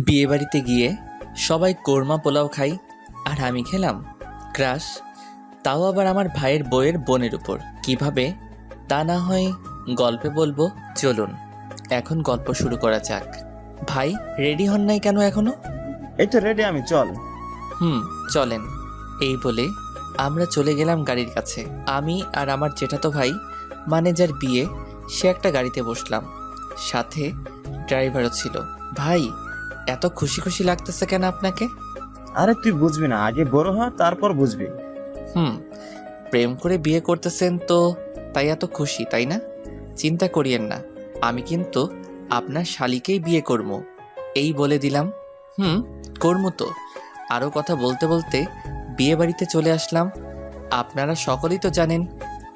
বিয়ে বাড়িতে গিয়ে সবাই কোরমা পোলাও খাই, আর আমি খেলাম ক্রাশ, তাও আবার আমার ভাইয়ের বউয়ের বোনের উপর। কিভাবে তা না হয় গল্পে বলবো, চলুন এখন গল্প শুরু করা যাক। ভাই রেডি হন নাই কেন এখনো? এই তো রেডি আমি, চল। চলেন। এই বলে আমরা চলে গেলাম গাড়ির কাছে। আমি আর আমার জেঠাতো ভাই, মানে যার বিয়ে, সে একটা গাড়িতে বসলাম, সাথে ড্রাইভারও ছিল। ভাই এত খুশি খুশি লাগতেছে কেন আপনাকে? আরে তুই বুঝবি না, আগে বড় হ, তারপর বুঝবি। প্রেম করে বিয়ে করতেছেন তো, তাই এত খুশি, তাই না? চিন্তা করিয়েন না, আমি কিন্তু আপনার শালিকেই বিয়ে করব, এই বলে দিলাম। করবো তো। আরও কথা বলতে বলতে বিয়ে বাড়িতে চলে আসলাম। আপনারা সকলেই তো জানেন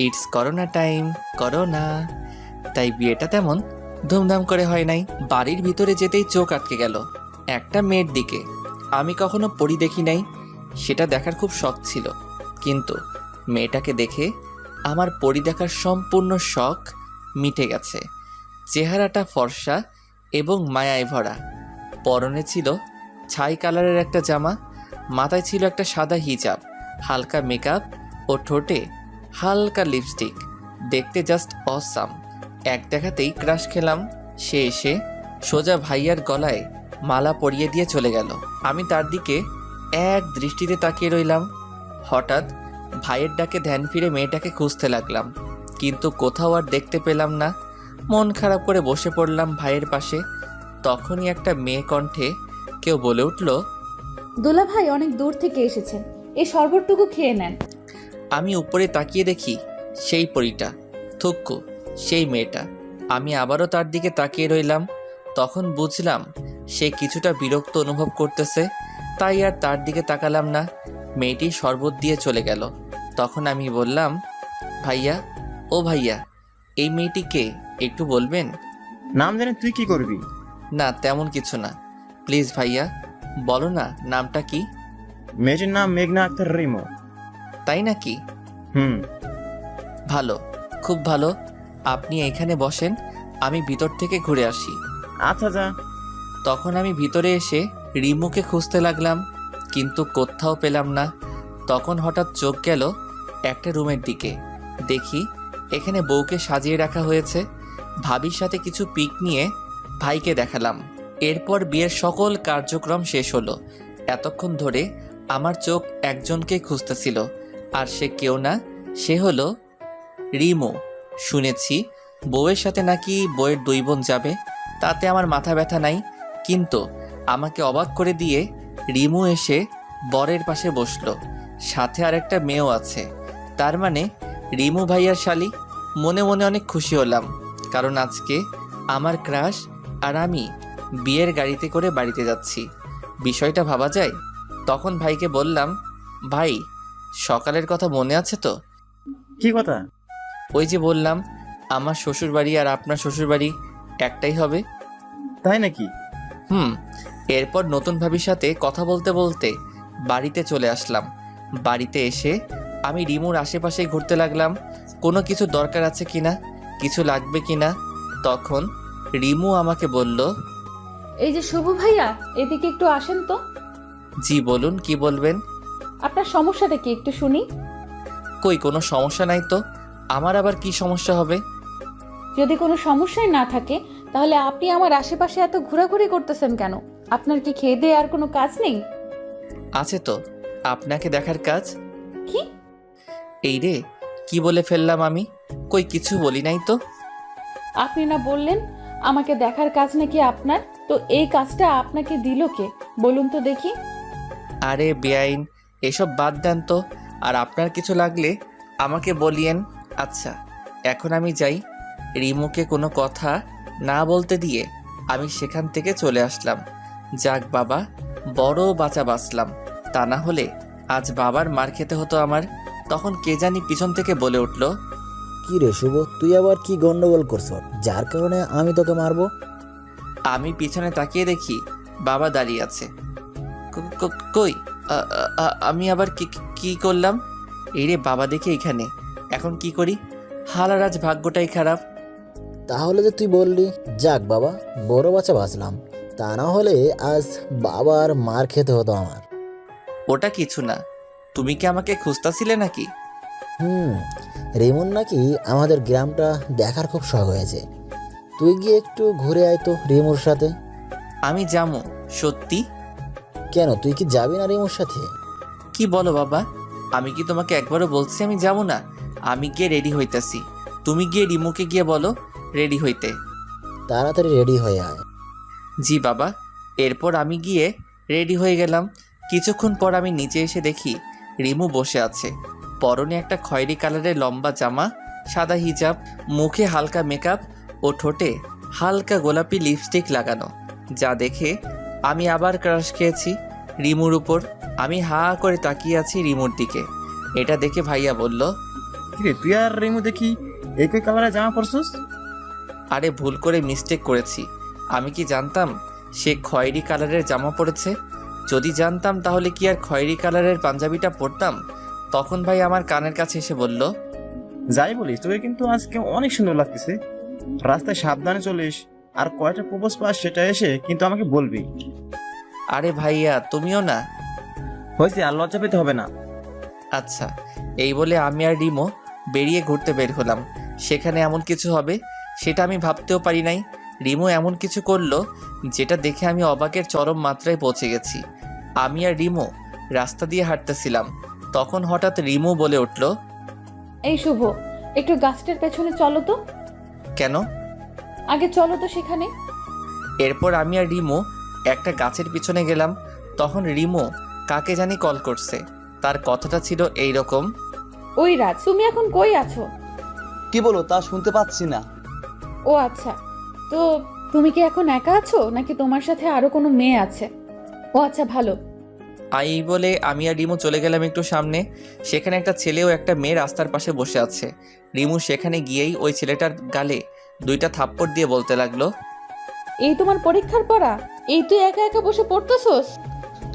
ইটস করোনা টাইম, করোনা, তাই বিয়েটা তেমন ধুমধাম করে হয় নাই। বাড়ির ভিতরে যেতেই চোখ আটকে গেল একটা মেয়ের দিকে। আমি কখনো পরি দেখি নাই, সেটা দেখার খুব শখ ছিল, কিন্তু মেয়েটাকে দেখে আমার পরি দেখার সম্পূর্ণ শখ মিটে গেছে। চেহারাটা ফর্সা এবং মায়ায় ভরা, পরনে ছিল ছাই কালারের একটা জামা, মাথায় ছিল একটা সাদা হিজাব, হালকা মেকআপ ও ঠোঁটে হালকা লিপস্টিক, দেখতে জাস্ট অসাম। এক দেখাতেই ক্রাশ খেলাম। সে এসে সোজা ভাইয়ার গলায় মালা পরিয়ে দিয়ে চলে গেল। আমি তার দিকে এক দৃষ্টিতে তাকিয়ে রইলাম। হঠাৎ ভাইয়ের ডাকে ধ্যান ফিরে মেয়েটাকে খুঁজতে লাগলাম, কিন্তু কোথাও আর দেখতে পেলাম না। মন খারাপ করে বসে পড়লাম ভাইয়ের পাশে। তখনই একটা মেয়ে কণ্ঠে কেউ বলে উঠল, দোলা ভাই অনেক দূর থেকে এসেছেন, এই শরবতটুকু খেয়ে নেন। আমি উপরে তাকিয়ে দেখি সেই পরীটা, থুক্কু সেই মেয়েটা। আমি আবারও তার দিকে তাকিয়ে রইলাম। তখন বুঝলাম সে কিছুটা বিরক্ত অনুভব করতেছে, তাই আর তার দিকে তাকালাম না। মেয়েটি শরবত দিয়ে চলে গেল। তখন আমি বললাম, ভাইয়া, ও ভাইয়া, এই মেয়েটি কে একটু বলবেন? নাম জেনে তুই কি করবি? না তেমন কিছু না, প্লিজ ভাইয়া বলো না নামটা কি। মেয়েটির নাম মেঘনা আক্তার রিমো। তাই নাকি? হুম। ভালো, খুব ভালো। আপনি এখানে বসেন, আমি ভিতর থেকে ঘুরে আসি। আচ্ছা যা। তখন আমি ভিতরে এসে রিমুকে খুঁজতে লাগলাম, কিন্তু কোথাও পেলাম না। তখন হঠাৎ চোখ গেল একটা রুমের দিকে। দেখি এখানে বউকে সাজিয়ে রাখা হয়েছে। ভাবির সাথে কিছু পিক নিয়ে ভাইকে দেখালাম। এরপর বিয়ের সকল কার্যক্রম শেষ হলো। এতক্ষণ ধরে আমার চোখ একজনকে খুঁজতেছিল, আর সে কেউ না, সে হলো রিমু। শুনেছি বউয়ের সাথে নাকি বউয়ের দুই বোন যাবে, তাতে আমার মাথা ব্যথা নাই, কিন্তু আমাকে অবাক করে দিয়ে রিমু এসে বরের পাশে বসলো, সাথে আরেকটা মেয়েও আছে। তার মানে রিমু ভাইয়ার শালি। মনে মনে অনেক খুশি হলাম, কারণ আজকে আমার ক্রাশ আর আমি বিয়ের গাড়িতে করে বাড়িতে যাচ্ছি। বিষয়টা ভাবা যায়। তখন ভাইকে বললাম, ভাই সকালের কথা মনে আছে তো? কি কথা? ওই যে বললাম আমার শ্বশুরবাড়ি আর আপনার শ্বশুরবাড়ি একটাই হবে। তাই নাকি? এরপর নতুন ভাবির সাথে কথা বলতে বলতে বাড়িতে চলে আসলাম। বাড়িতে এসে আমি রিমুর আশেপাশে ঘুরতে লাগলাম, কোনো কিছু দরকার আছে কিনা, কিছু লাগবে কিনা। তখন রিমু আমাকে বলল, এই যে শুভ ভাইয়া, এদিকে একটু আসেন তো। জি বলুন, কি বলবেন? আপনার সমস্যাটা কি একটু শুনি। কই কোনো সমস্যা নাই তো, আমার আবার কি সমস্যা হবে? যদি কোনো সমস্যাই না থাকে, তাহলে আপনি আমার আশেপাশে এত ঘোরাঘুরি করতেছেন কেন? আপনার কি খেয়ে দিয়ে আর কোনো কাজ নেই? আছে তো, আপনাকে দেখার কাজ। কি? এই রে, কি বলে ফেললাম আমি? কই কিছু বলি নাই তো। আপনি না বললেন আমাকে দেখার কাজ নাকি আপনার? তো এই কাজটা আপনাকে দিল কে বলুন তো দেখি। আরে বেআইন, এসব বাদ দেন তো। আর আপনার কিছু লাগলে আমাকে বলিয়েন। আচ্ছা এখন আমি যাই। রিমুকে কোনো কথা না বলতে দিয়ে আমি সেখান থেকে চলে আসলাম। যাক বাবা, বড় বাঁচা বাঁচলাম, তা না হলে আজ বাবার মার খেতে হতো আমার। তখন কে জানি পিছন থেকে বলে উঠল, কি রে শুভ, তুই আবার কি গন্ডগোল করছ যার কারণে আমি তোকে মারবো? আমি পিছনে তাকিয়ে দেখি বাবা দাঁড়িয়ে আছে। কই আমি আবার কি কি করলাম? এই রে বাবা, দেখে এখানে এখন কি করি? হালার আজ ভাগ্যটাই খারাপ। তাহলে যে তুই বললি, যাক বাবা, বড় বাচ্চা বাঁচলাম। তা না হলে আজ বাবার মার খেতে হতো আমার। ওটা কিছু না। তুমি কি আমাকে খুঁজতাছিলে নাকি? রিমন নাকি আমাদের গ্রামটা দেখার খুব শখ হয়েছে। তুই গিয়ে একটু ঘুরে আয় তো রিমুর সাথে। আমি যাবো সত্যি? কেন, তুই কি যাবি না রিমুর সাথে? কি বলো বাবা, আমি কি তোমাকে একবারও বলছি আমি যাবো না? আমি গিয়ে রেডি হইতাছি, তুমি গিয়ে রিমুকে গিয়ে বলো রেডি হইতে। তাড়াতাড়ি রেডি হয়ে আয়। জি বাবা। এরপর আমি গিয়ে রেডি হয়ে গেলাম। কিছুক্ষণ পর আমি নিচে এসে দেখি রিমু বসে আছে। পরনে একটা খয়েরি কালারের লম্বা জামা, সাদা হিজাব, মুখে হালকা মেকআপ ও ঠোঁটে হালকা গোলাপি লিপস্টিক লাগানো। যা দেখে আমি আবার ক্রাশ খেয়েছি রিমুর উপর। আমি হা করে তাকিয়ে আছি রিমুর দিকে। এটা দেখে ভাইয়া বলল, কিরে তুই আর রিমু দেখি একই কালারের জামা পরছস? আরে ভুল করে মিস্টেক করেছি। আমি কি জানতাম সে খয়েরি কালারের জামা পরেছে? যদি জানতাম তাহলে কি আর খয়েরি কালারের পাঞ্জাবিটা পরতাম? তখন ভাই আমার কানের কাছে এসে বলল, যাই বলিস, তোকে কিন্তু আজকে অনেক সুন্দর লাগতেছে। রাস্তায় সাবধানে চলিস, আর কয়টা প্রপোজ পাস সেটা এসে কিন্তু আমাকে বলবি। আরে ভাইয়া তুমিও না। হয়েছে, আর লজ্জা পেতে হবে না। আচ্ছা। এই বলে আমি আর রিমো বেরিয়ে ঘুরতে বের হলাম। সেখানে এমন কিছু হবে সেটা আমি ভাবতেও পারি নাই। রিমো এমন কিছু করলো যেটা দেখে আমি অবাকের চরম মাত্রায় পৌঁছে গেছি। আমি আর রিমো রাস্তা দিয়ে হাঁটতেছিলাম, তখন হঠাৎ রিমো বলে উঠল, এই শুভ, একটু গাছটার পেছনে চলো তো। কেন? আগে চলো তো সেখানে। এরপর আমি আর রিমো একটা গাছের পিছনে গেলাম। তখন রিমো কাকে জানি কল করছে। তার কথাটা ছিল এই রকম, ওই রাজ, তুমি এখন কই আছো? কি বলো তা শুনতে পাচ্ছি না। ও আচ্ছা, তো তুমি কি এখন একা আছো নাকি তোমার সাথে আরো কোনো মেয়ে আছে? ও আচ্ছা, ভালো। এই বলে আমি আর রিমু চলে গেলাম একটু সামনে। সেখানে একটা ছেলে ও একটা মেয়ে রাস্তার পাশে বসে আছে। রিমু সেখানে গিয়েই ওই ছেলেটার গালে 2টা থাপ্পড় দিয়ে বলতে লাগলো, এই তোমার পরীক্ষার পড়া? এই তুই একা একা বসে পড়তেছস?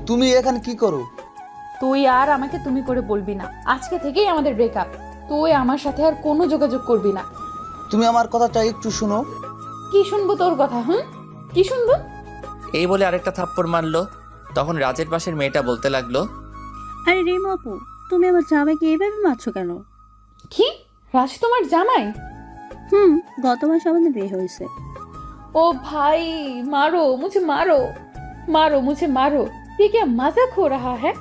তুমি এখানে কি করো? তুই আর আমাকে তুমি করে বলবি না। আজকে থেকেই আমাদের ব্রেকআপ। তুই আমার সাথে আর কোনো যোগাযোগ করবি না। তুমি আমার কথাটা একটু শোনো। কি শুনবো তোর কথা? কি শুনবো? এই বলে আরেকটা থাপ্পড় মারলো। তখন রাজের পাশের মেয়েটা বলতে লাগলো, আরে রিমু আপু, তুমি আমার জামাইকে এইভাবে মারছো কেন? কি? রাজ তোমার জামাই? গত মাস আমাদের বিয়ে হয়েছে। ओ भाई, मारो मुझे, मारो मारो मुझे, मारो। ये क्या मजाक हो रहा है?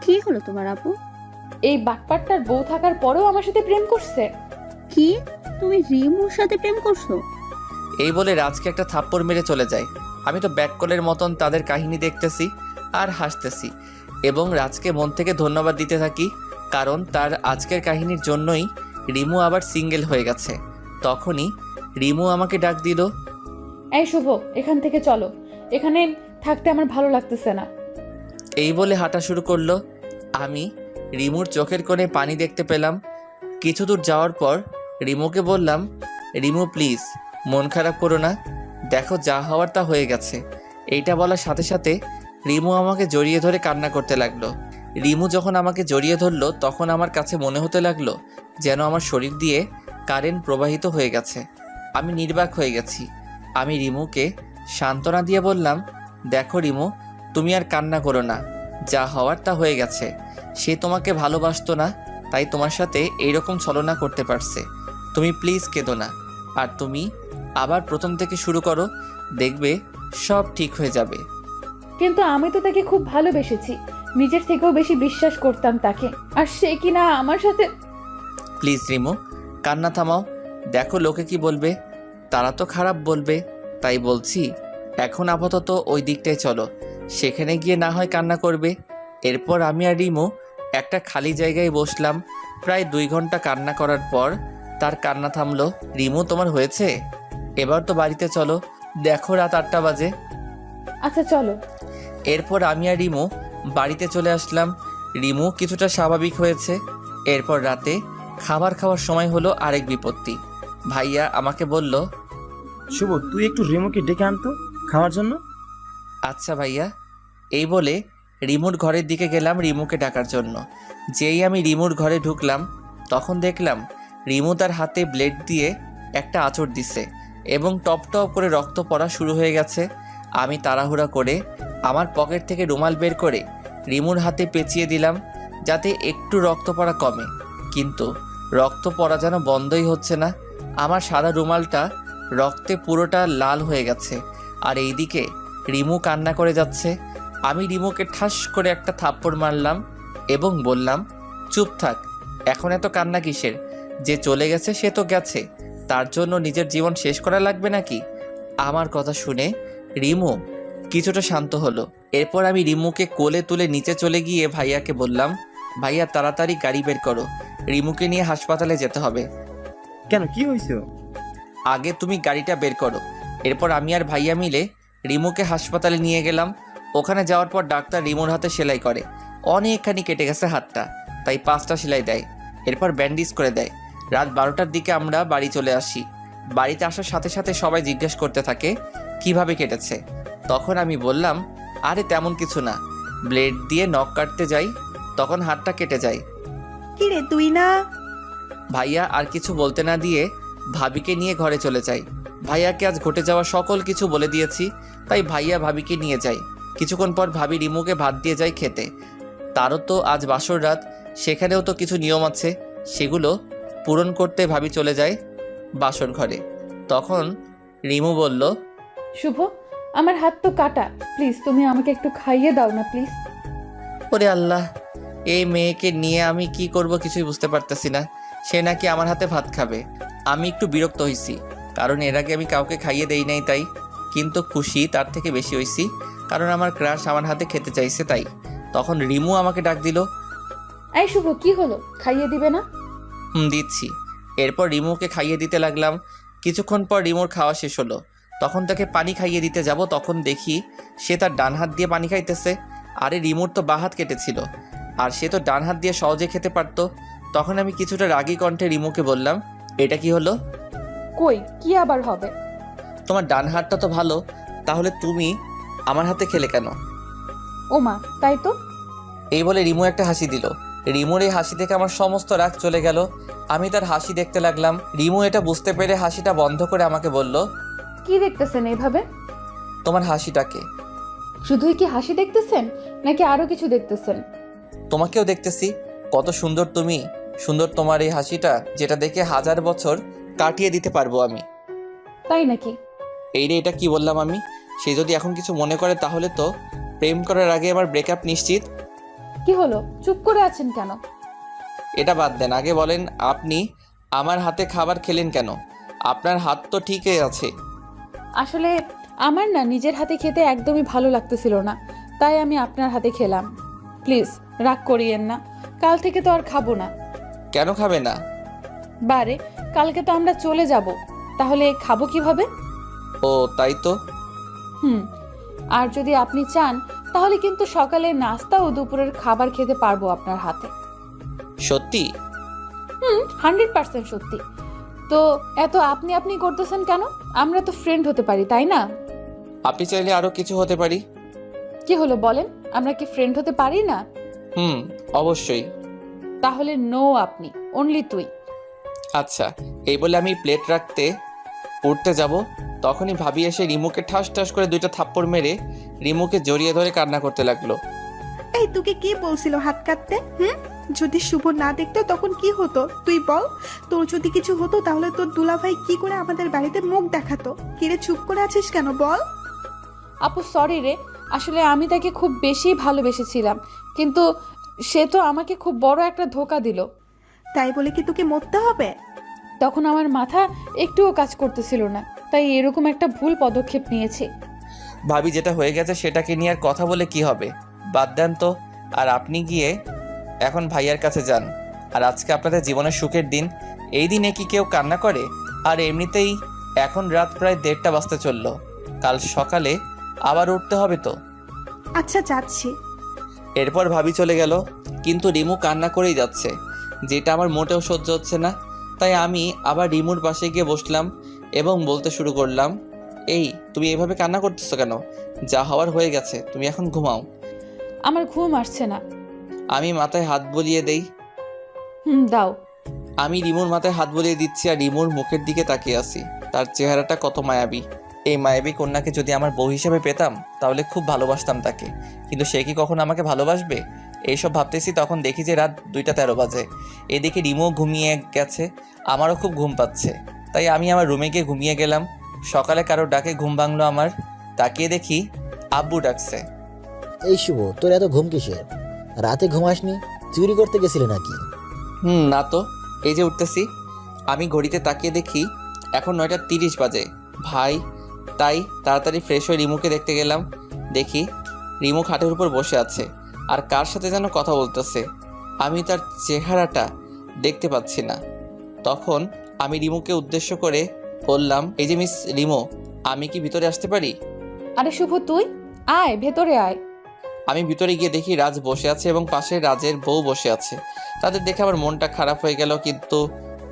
কি হলো তোমার আপু? এই বাটপাটটার বউ থাকার পরেও আমার সাথে প্রেম করছে? কি, তুমি রিমুর সাথে প্রেম করছো? এই বলে রাজকে একটা থাপ্পড় মেরে চলে যায়। আমি তো ব্যাককলের মতন তাদের কাহিনী দেখতেছি আর হাসতেছি এবং রাজকে মন থেকে ধন্যবাদ দিতে থাকি, কারণ তার আজকের কাহিনীর জন্যই রিমু আবার সিঙ্গেল হয়ে গেছে। তখনই রিমু আমাকে ডাক দিল, এই শুভ, এখান থেকে চলো। এখানে থাকতে আমার ভালো লাগতেছে না। এই বলে হাঁটা শুরু করলো। আমি রিমুর চোখের কোণে পানি দেখতে পেলাম। কিছু দূর যাওয়ার পর রিমুকে বললাম, রিমু প্লিজ মন খারাপ করো না, দেখো যা হওয়ার তা হয়ে গেছে। এইটা বলার সাথে সাথে রিমু আমাকে জড়িয়ে ধরে কান্না করতে লাগলো। রিমু যখন আমাকে জড়িয়ে ধরলো তখন আমার কাছে মনে হতে লাগলো যেন আমার শরীর দিয়ে কারেন্ট প্রবাহিত হয়ে গেছে। আমি নির্বাক হয়ে গেছি। আমি রিমুকে সান্ত্বনা দিয়ে বললাম, দেখো রিমু, তুমি আর কান্না করো না, যা হওয়ার তা হয়ে গেছে। সে তোমাকে ভালোবাসতো না, তাই তোমার সাথে এইরকম ছলনা করতে পারছে। তুমি প্লিজ কেঁদো না, আর তুমি আবার প্রথম থেকে শুরু করো, দেখবে সব ঠিক হয়ে যাবে। কিন্তু আমি তো তাকে খুব ভালোবেসেছি, নিজের থেকেও বেশি বিশ্বাস করতাম তাকে, আর সে কিনা আমার সাথে। প্লিজ রিমু, কান্না থামাও। দেখো লোকে কি বলবে, তারা তো খারাপ বলবে। তাই বলছি এখন আপাতত ওই দিকটায় চলো, সেখানে গিয়ে না হয় কান্না করবে। এরপর আমি আর রিমু একটা খালি জায়গায় বসলাম। প্রায় 2 ঘন্টা কান্না করার পর তার কান্না থামলো। রিমু, তোমার হয়েছে, এবার তো বাড়িতে চলো, দেখো রাত 8টা বাজে। আচ্ছা চলো। এরপর আমি আর রিমু বাড়িতে চলে আসলাম। রিমু কিছুটা স্বাভাবিক হয়েছে। এরপর রাতে খাবার খাওয়ার সময় হলো আরেক বিপত্তি। ভাইয়া আমাকে বলল, শুভ, তুই একটু রিমুকে ডেকে আনতো খাওয়ার জন্য। আচ্ছা ভাইয়া। এই বলে রিমুর ঘরের দিকে গেলাম রিমুকে ডাকার জন্য। যেই আমি রিমুর ঘরে ঢুকলাম তখন দেখলাম রিমু তার হাতে ব্লেড দিয়ে একটা আঁচড় দিছে এবং টপ টপ করে রক্ত পড়া শুরু হয়ে গেছে। আমি তাড়াহুড়া করে আমার পকেট থেকে রুমাল বের করে রিমুর হাতে পেঁচিয়ে দিলাম যাতে একটু রক্ত পড়া কমে, কিন্তু রক্ত পড়া যেন বন্ধই হচ্ছে না। আমার সাদা রুমালটা রক্তে পুরোটা লাল হয়ে গেছে আর এইদিকে রিমু কান্না করে যাচ্ছে। আমি রিমুকে ঠাস করে একটা থাপ্পড় মারলাম এবং বললাম, চুপ থাক, এখন এত কান্না কিসের? যে চলে গেছে সে তো গেছে, তার জন্য নিজের জীবন শেষ করা লাগবে নাকি? আমার কথা শুনে রিমু কিছুটা শান্ত হলো। এরপর আমি রিমুকে কোলে তুলে নিচে চলে গিয়ে ভাইয়াকে বললাম, ভাইয়া তাড়াতাড়ি গাড়ি বের করো, রিমুকে নিয়ে হাসপাতালে যেতে হবে। কেন, কি হয়েছে? আগে তুমি গাড়িটা বের করো। এরপর আমি আর ভাইয়া মিলে রিমুকে হাসপাতালে নিয়ে গেলাম। ওখানে যাওয়ার পর ডাক্তার রিমুর হাতে সেলাই করে। অনেকখানি কেটে গেছে হাতটা, তাই 5টা সেলাই দেয়, এরপর ব্যান্ডেজ করে দেয়। রাত 12টার দিকে আমরা বাড়ি চলে আসি। বাড়িতে আসার সাথে সাথে সবাই জিজ্ঞেস করতে থাকে কিভাবে কেটেছে। তখন আমি বললাম, আরে তেমন কিছু না, ব্লেড দিয়ে নখ কাটতে যাই তখন হাতটা কেটে যায়। কিরে তুই না? ভাইয়া আর কিছু বলতে না দিয়ে ভাবিকে নিয়ে ঘরে চলে যাই। ভাইয়াকে আজ ঘটে যাওয়া সকল কিছু বলে দিয়েছি, তাই ভাইয়া ভাবিকে নিয়ে যায়। কিছুক্ষণ পর ভাবি রিমুকে ভাত দিয়ে যায় খেতে। তারও তো আজ বাসর রাত, সেখানেও তো কিছু নিয়ম আছে, সেগুলো পূরণ করতে ভাবি চলে যায় বাসর ঘরে। তখন রিমু বলল, শুভ, আমার হাত তো কাটা, প্লিজ তুমি আমাকে একটু খাইয়ে দাও না প্লিজ। ওরে আল্লাহ, এই মেয়েকে নিয়ে আমি কি করব কিছুই বুঝতে পারতেছি না। সে নাকি আমার হাতে ভাত খাবে। আমি একটু বিরক্ত হয়েছি, কারণ এর আগে আমি কাউকে খাইয়ে দেই নাই তাই, কিন্তু খুশি তার থেকে বেশি হয়েছি কারণ আমার ক্রাশ আমার হাতে খেতে চাইছে তাই। তখন রিমু আমাকে ডাক দিল, এই শুভ, কি হলো, খাইয়ে দিবে না? দিচ্ছি। এরপর রিমুকে খাইয়ে দিতে লাগলাম। কিছুক্ষণ পর রিমুর খাওয়া শেষ হলো। তখন তাকে পানি খাইয়ে দিতে যাব, তখন দেখি সে তার ডান হাত দিয়ে পানি খাইতেছে। আরে রিমুর তো বাঁ হাত কেটেছিল, আর সে তো ডান হাত দিয়ে সহজে খেতে পারতো। তখন আমি কিছুটা রাগী কণ্ঠে রিমুকে বললাম, এটা কি হলো? কই, কি আবার হবে? তোমার ডান হাতটা তো ভালো, তাহলে তুমি আমার হাতে খেলে কেন? ওমা, তাই তো। এই বলে রিমু একটা হাসি দিল। রিমুর এই হাসি থেকে আমার সমস্ত রাগ চলে গেল। আমি তার হাসি দেখতে লাগলাম। রিমু এটা বুঝতে পেরে হাসিটা বন্ধ করে আমাকে বলল, কি দেখতেছেন এইভাবে? তোমার হাসিটাকে। শুধুই কি হাসি দেখতেছেন নাকি আরো কিছু দেখতেছেন? তোমাকেও দেখতেছি, কত সুন্দর তুমি, সুন্দর তোমার এই হাসিটা, যেটা দেখে 1000 বছর কাটিয়ে দিতে পারবো আমি। তাই নাকি? এই রে, এটা কি বললাম আমি? সে যদি এখন কিছু মনে করে তাহলে তো প্রেম করার আগে আমার ব্রেকআপ নিশ্চিত। কি হলো, চুপ করে আছেন কেন? এটা বাদ দেন, আগে বলেন আপনি আমার হাতে খাবার খেলেন কেন? আপনার হাত তো ঠিকই আছে। আসলে আমার না নিজের হাতে খেতে একদমই ভালো লাগতেছিল না, তাই আমি আপনার হাতে খেলাম। প্লিজ রাগ করিয়েন না, কাল থেকে তো আর খাবো না। কেন খাবে না? বারে, কালকে তো আমরা চলে যাব, তাহলে খাবো কিভাবে? ও তাই তো। আর যদি আপনি চান তাহলে কিন্তু সকালে নাস্তা ও দুপুরের খাবার খেতে পারবো আপনার হাতে। সত্যি? 100% সত্যি। তো এত আপনি আপনি করতেছেন কেন? আমরা তো ফ্রেন্ড হতে পারি, তাই না? আপনি চাইলে আরো কিছু হতে পারি। কি হলো বলেন, আমরা কি ফ্রেন্ড হতে পারি না? অবশ্যই। তাহলে নো, আপনি অনলি তুই। আচ্ছা, এই বলে আমি প্লেট রাখতে উঠতে যাব, তখনই ভাবি এসে রিমুকে ঠাস ঠাস করে 2টা থাপ্পড় মেরে রিমুকে জড়িয়ে ধরে কান্না করতে লাগলো। এই তোকে কে বলছিল হাত কাটতে? যদি শুভ না দেখতো তখন কি হতো তুই বল? তোর যদি কিছু হতো তাহলে তোর দুলাভাই কি করে আমাদের বাড়িতে মুখ দেখাতো? কিরে চুপ করে আছিস কেন, বল? আপু সরি রে, আসলে আমি তাকে খুব বেশি ভালোবেসেছিলাম, কিন্তু সে তো আমাকে খুব বড় একটা ধোঁকা দিল। তাই বলে কি তোকে মরতে হবে? তখন আমার মাথা একটুও কাজ করতেছিল না, তাই এরকম একটা ভুল পদক্ষেপ নিয়েছি। ভাবি যেটা হয়ে গেছে সেটাকে নিয়ে আর কথা বলে কি হবে, বাদ দেন তো। আর আপনি গিয়ে এখন ভাইয়ার কাছে যান। আর আজকে আপনাদের জীবনের সুখের দিন, এই দিনে কি কেউ কান্না করে? আর এমনিতেই এখন রাত প্রায় 1:30 বাজতে চললো, কাল সকালে আবার উঠতে হবে তো। আচ্ছা যাচ্ছি। এরপর ভাবি চলে গেল, কিন্তু রিমু কান্না করেই যাচ্ছে, যেটা আমার মোটেও সহ্য হচ্ছে না। তাই আমি আবার রিমুর পাশে গিয়ে বসলাম এবং বলতে শুরু করলাম, এই তুমি এভাবে কান্না করতেছো কেন? যা হওয়ার হয়ে গেছে, তুমি এখন ঘুমাও। আমার ঘুম আসছে না। আমি মাথায় হাত বুলিয়ে দেই। দাও। আমি রিমুর মাথায় হাত বুলিয়ে দিচ্ছি আর রিমুর মুখের দিকে তাকিয়ে আছি। তার চেহারাটা কত মায়াবী। এই মায়াবী কন্যাকে যদি আমার বউ হিসেবে পেতাম তাহলে খুব ভালোবাসতাম তাকে, কিন্তু সে কি কখনো আমাকে ভালোবাসবে? এইসব ভাবতেছি তখন দেখি যে রাত 2:13 বাজে। এদিকে রিমুও ঘুমিয়ে গেছে, আমারও খুব ঘুম পাচ্ছে, তাই আমি আমার রুমে গিয়ে ঘুমিয়ে গেলাম। সকালে কারোর ডাকে ঘুম ভাঙলো আমার। তাকিয়ে দেখি আব্বু ডাকছে। এই শুভ, তোর এত ঘুম কিসের? রাতে ঘুমাসনি? চুরি করতে গেছিলি নাকি? না তো, এই যে উঠতেছি। আমি ঘড়িতে তাকিয়ে দেখি এখন 9:30 বাজে। ভাই, তাই তাড়াতাড়ি ফ্রেশ হয়ে রিমুকে দেখতে গেলাম। দেখি রিমু খাটের উপর বসে আছে আর কার সাথে যেন কথা বলতেছে। আমি তার চেহারাটা দেখতে পাচ্ছি না। তখন আমি রিমুকে উদ্দেশ্য করে বললাম, এই যে মিস রিমু, আমি কি ভিতরে আসতে পারি? আরে শুভ, তুই আয়, ভেতরে আয়। আমি ভিতরে গিয়ে দেখি রাজ বসে আছে এবং পাশে রাজের বউ বসে আছে। তাদের দেখে আমার মনটা খারাপ হয়ে গেল, কিন্তু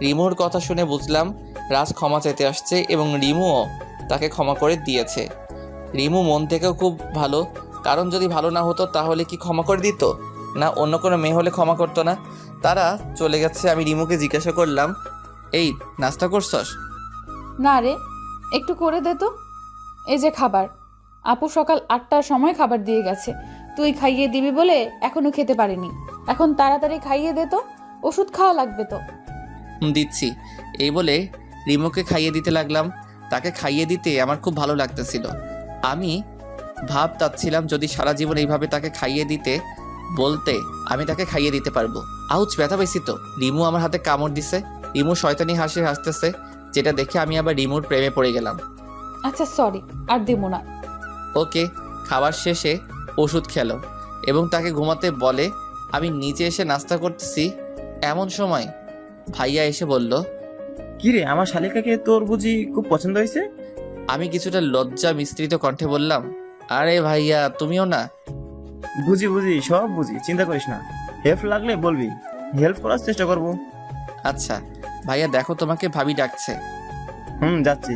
রিমুর কথা শুনে বুঝলাম রাজ ক্ষমা চাইতে আসছে এবং রিমুও তাকে ক্ষমা করে দিয়েছে। রিমু মন থেকেও খুব ভালো, কারণ যদি ভালো না হতো তাহলে কি ক্ষমা করে দিত? না অন্য কোনো মেয়ে হলে ক্ষমা করতো না। তারা চলে গেছে। আমি রিমুকে জিজ্ঞাসা করলাম, এই নাস্তা করছস? না রে, একটু করে দে তো। এই যে খাবার, আপু সকাল 8টার সময় খাবার দিয়ে গেছে, তুই খাইয়ে দিবি বলে এখনো খেতে পারিনি। এখন তাড়াতাড়ি খাইয়ে দে তো, ওষুধ খাওয়া লাগবে তো। দিচ্ছি। এই বলে রিমুকে খাইয়ে দিতে লাগলাম। তাকে খাইয়ে দিতে আমার খুব ভালো লাগতেছিল। আমি ভাবতাছিলাম যদি সারা জীবন এইভাবে তাকে খাইয়ে দিতে বলতে আমি তাকে খাইয়ে দিতে পারবো। আউচ, ব্যথা পেয়েছি তো। রিমু আমার হাতে কামড় দিছে। রিমু শয়তানি হাসি হাসতেছে, যেটা দেখে আমি আবার রিমুর প্রেমে পড়ে গেলাম। আচ্ছা সরি, আর দিব না। ওকে। খাবার শেষে ওষুধ খেলো এবং তাকে ঘুমাতে বলে। আমি নিচে এসে নাস্তা করতেছি, এমন সময় ভাইয়া এসে বলল, কিরে, আমার শালিকাকে তোর বুঝি খুব পছন্দ হয়েছে? আমি কিছুটা লজ্জা মিশ্রিত কণ্ঠে বললাম, আরে ভাইয়া তুমিও না? বুঝি বুঝি, সব বুঝি, চিন্তা করিস না। হেল্প লাগলে বলবি, হেল্প করার চেষ্টা করব। আচ্ছা ভাইয়া, দেখো তোমাকে ভাবি ডাকছে। যাচ্ছি।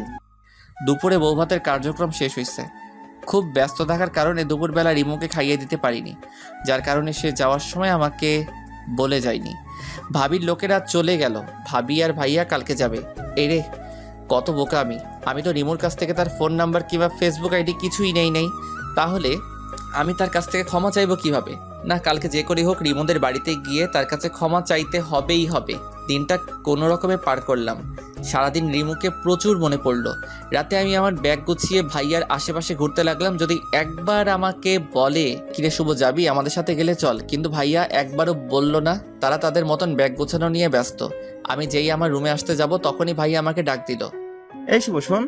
দুপুরে বৌভাতের কার্যক্রম শেষ হয়েছে। খুব ব্যস্ত থাকার কারণে দুপুরবেলা রিমুকে খাইয়ে দিতে পারিনি, যার কারণে সে যাওয়ার সময় আমাকে বলে যায়নি। ভাবির লোকেরা চলে গেল। ভাবি আর ভাইয়া কালকে যাবে। এই রে, কত বোকা আমি তো রিমুর কাছ থেকে তার ফোন নাম্বার কিংবা ফেসবুক আইডি কিছুই নেই। তাহলে আমি তার কাছ থেকে ক্ষমা চাইবো কিভাবে? না, কালকে যে করে হোক রিমুদের বাড়িতে গিয়ে তার কাছে ক্ষমা চাইতে হবেই হবে। দিনটা কোনো রকমে পার করলাম। সারাদিন রিমুকে প্রচুর মনে পড়লো। রাতে আমি আমার ব্যাগ গুছিয়ে ভাইয়ার আশেপাশে ঘুরতে লাগলাম। যদি একবার আমাকে বলে, কিরে শুভ যাবি আমাদের সাথে, গেলে চল, কিন্তু ভাইয়া একবারও বলল না। তারা তাদের মতন ব্যাগ গোছানো নিয়ে ব্যস্ত। আমি যেই আমার রুমে আসতে যাব তখনই ভাইয়া আমাকে ডাক দিল। এই শুভ, শোন।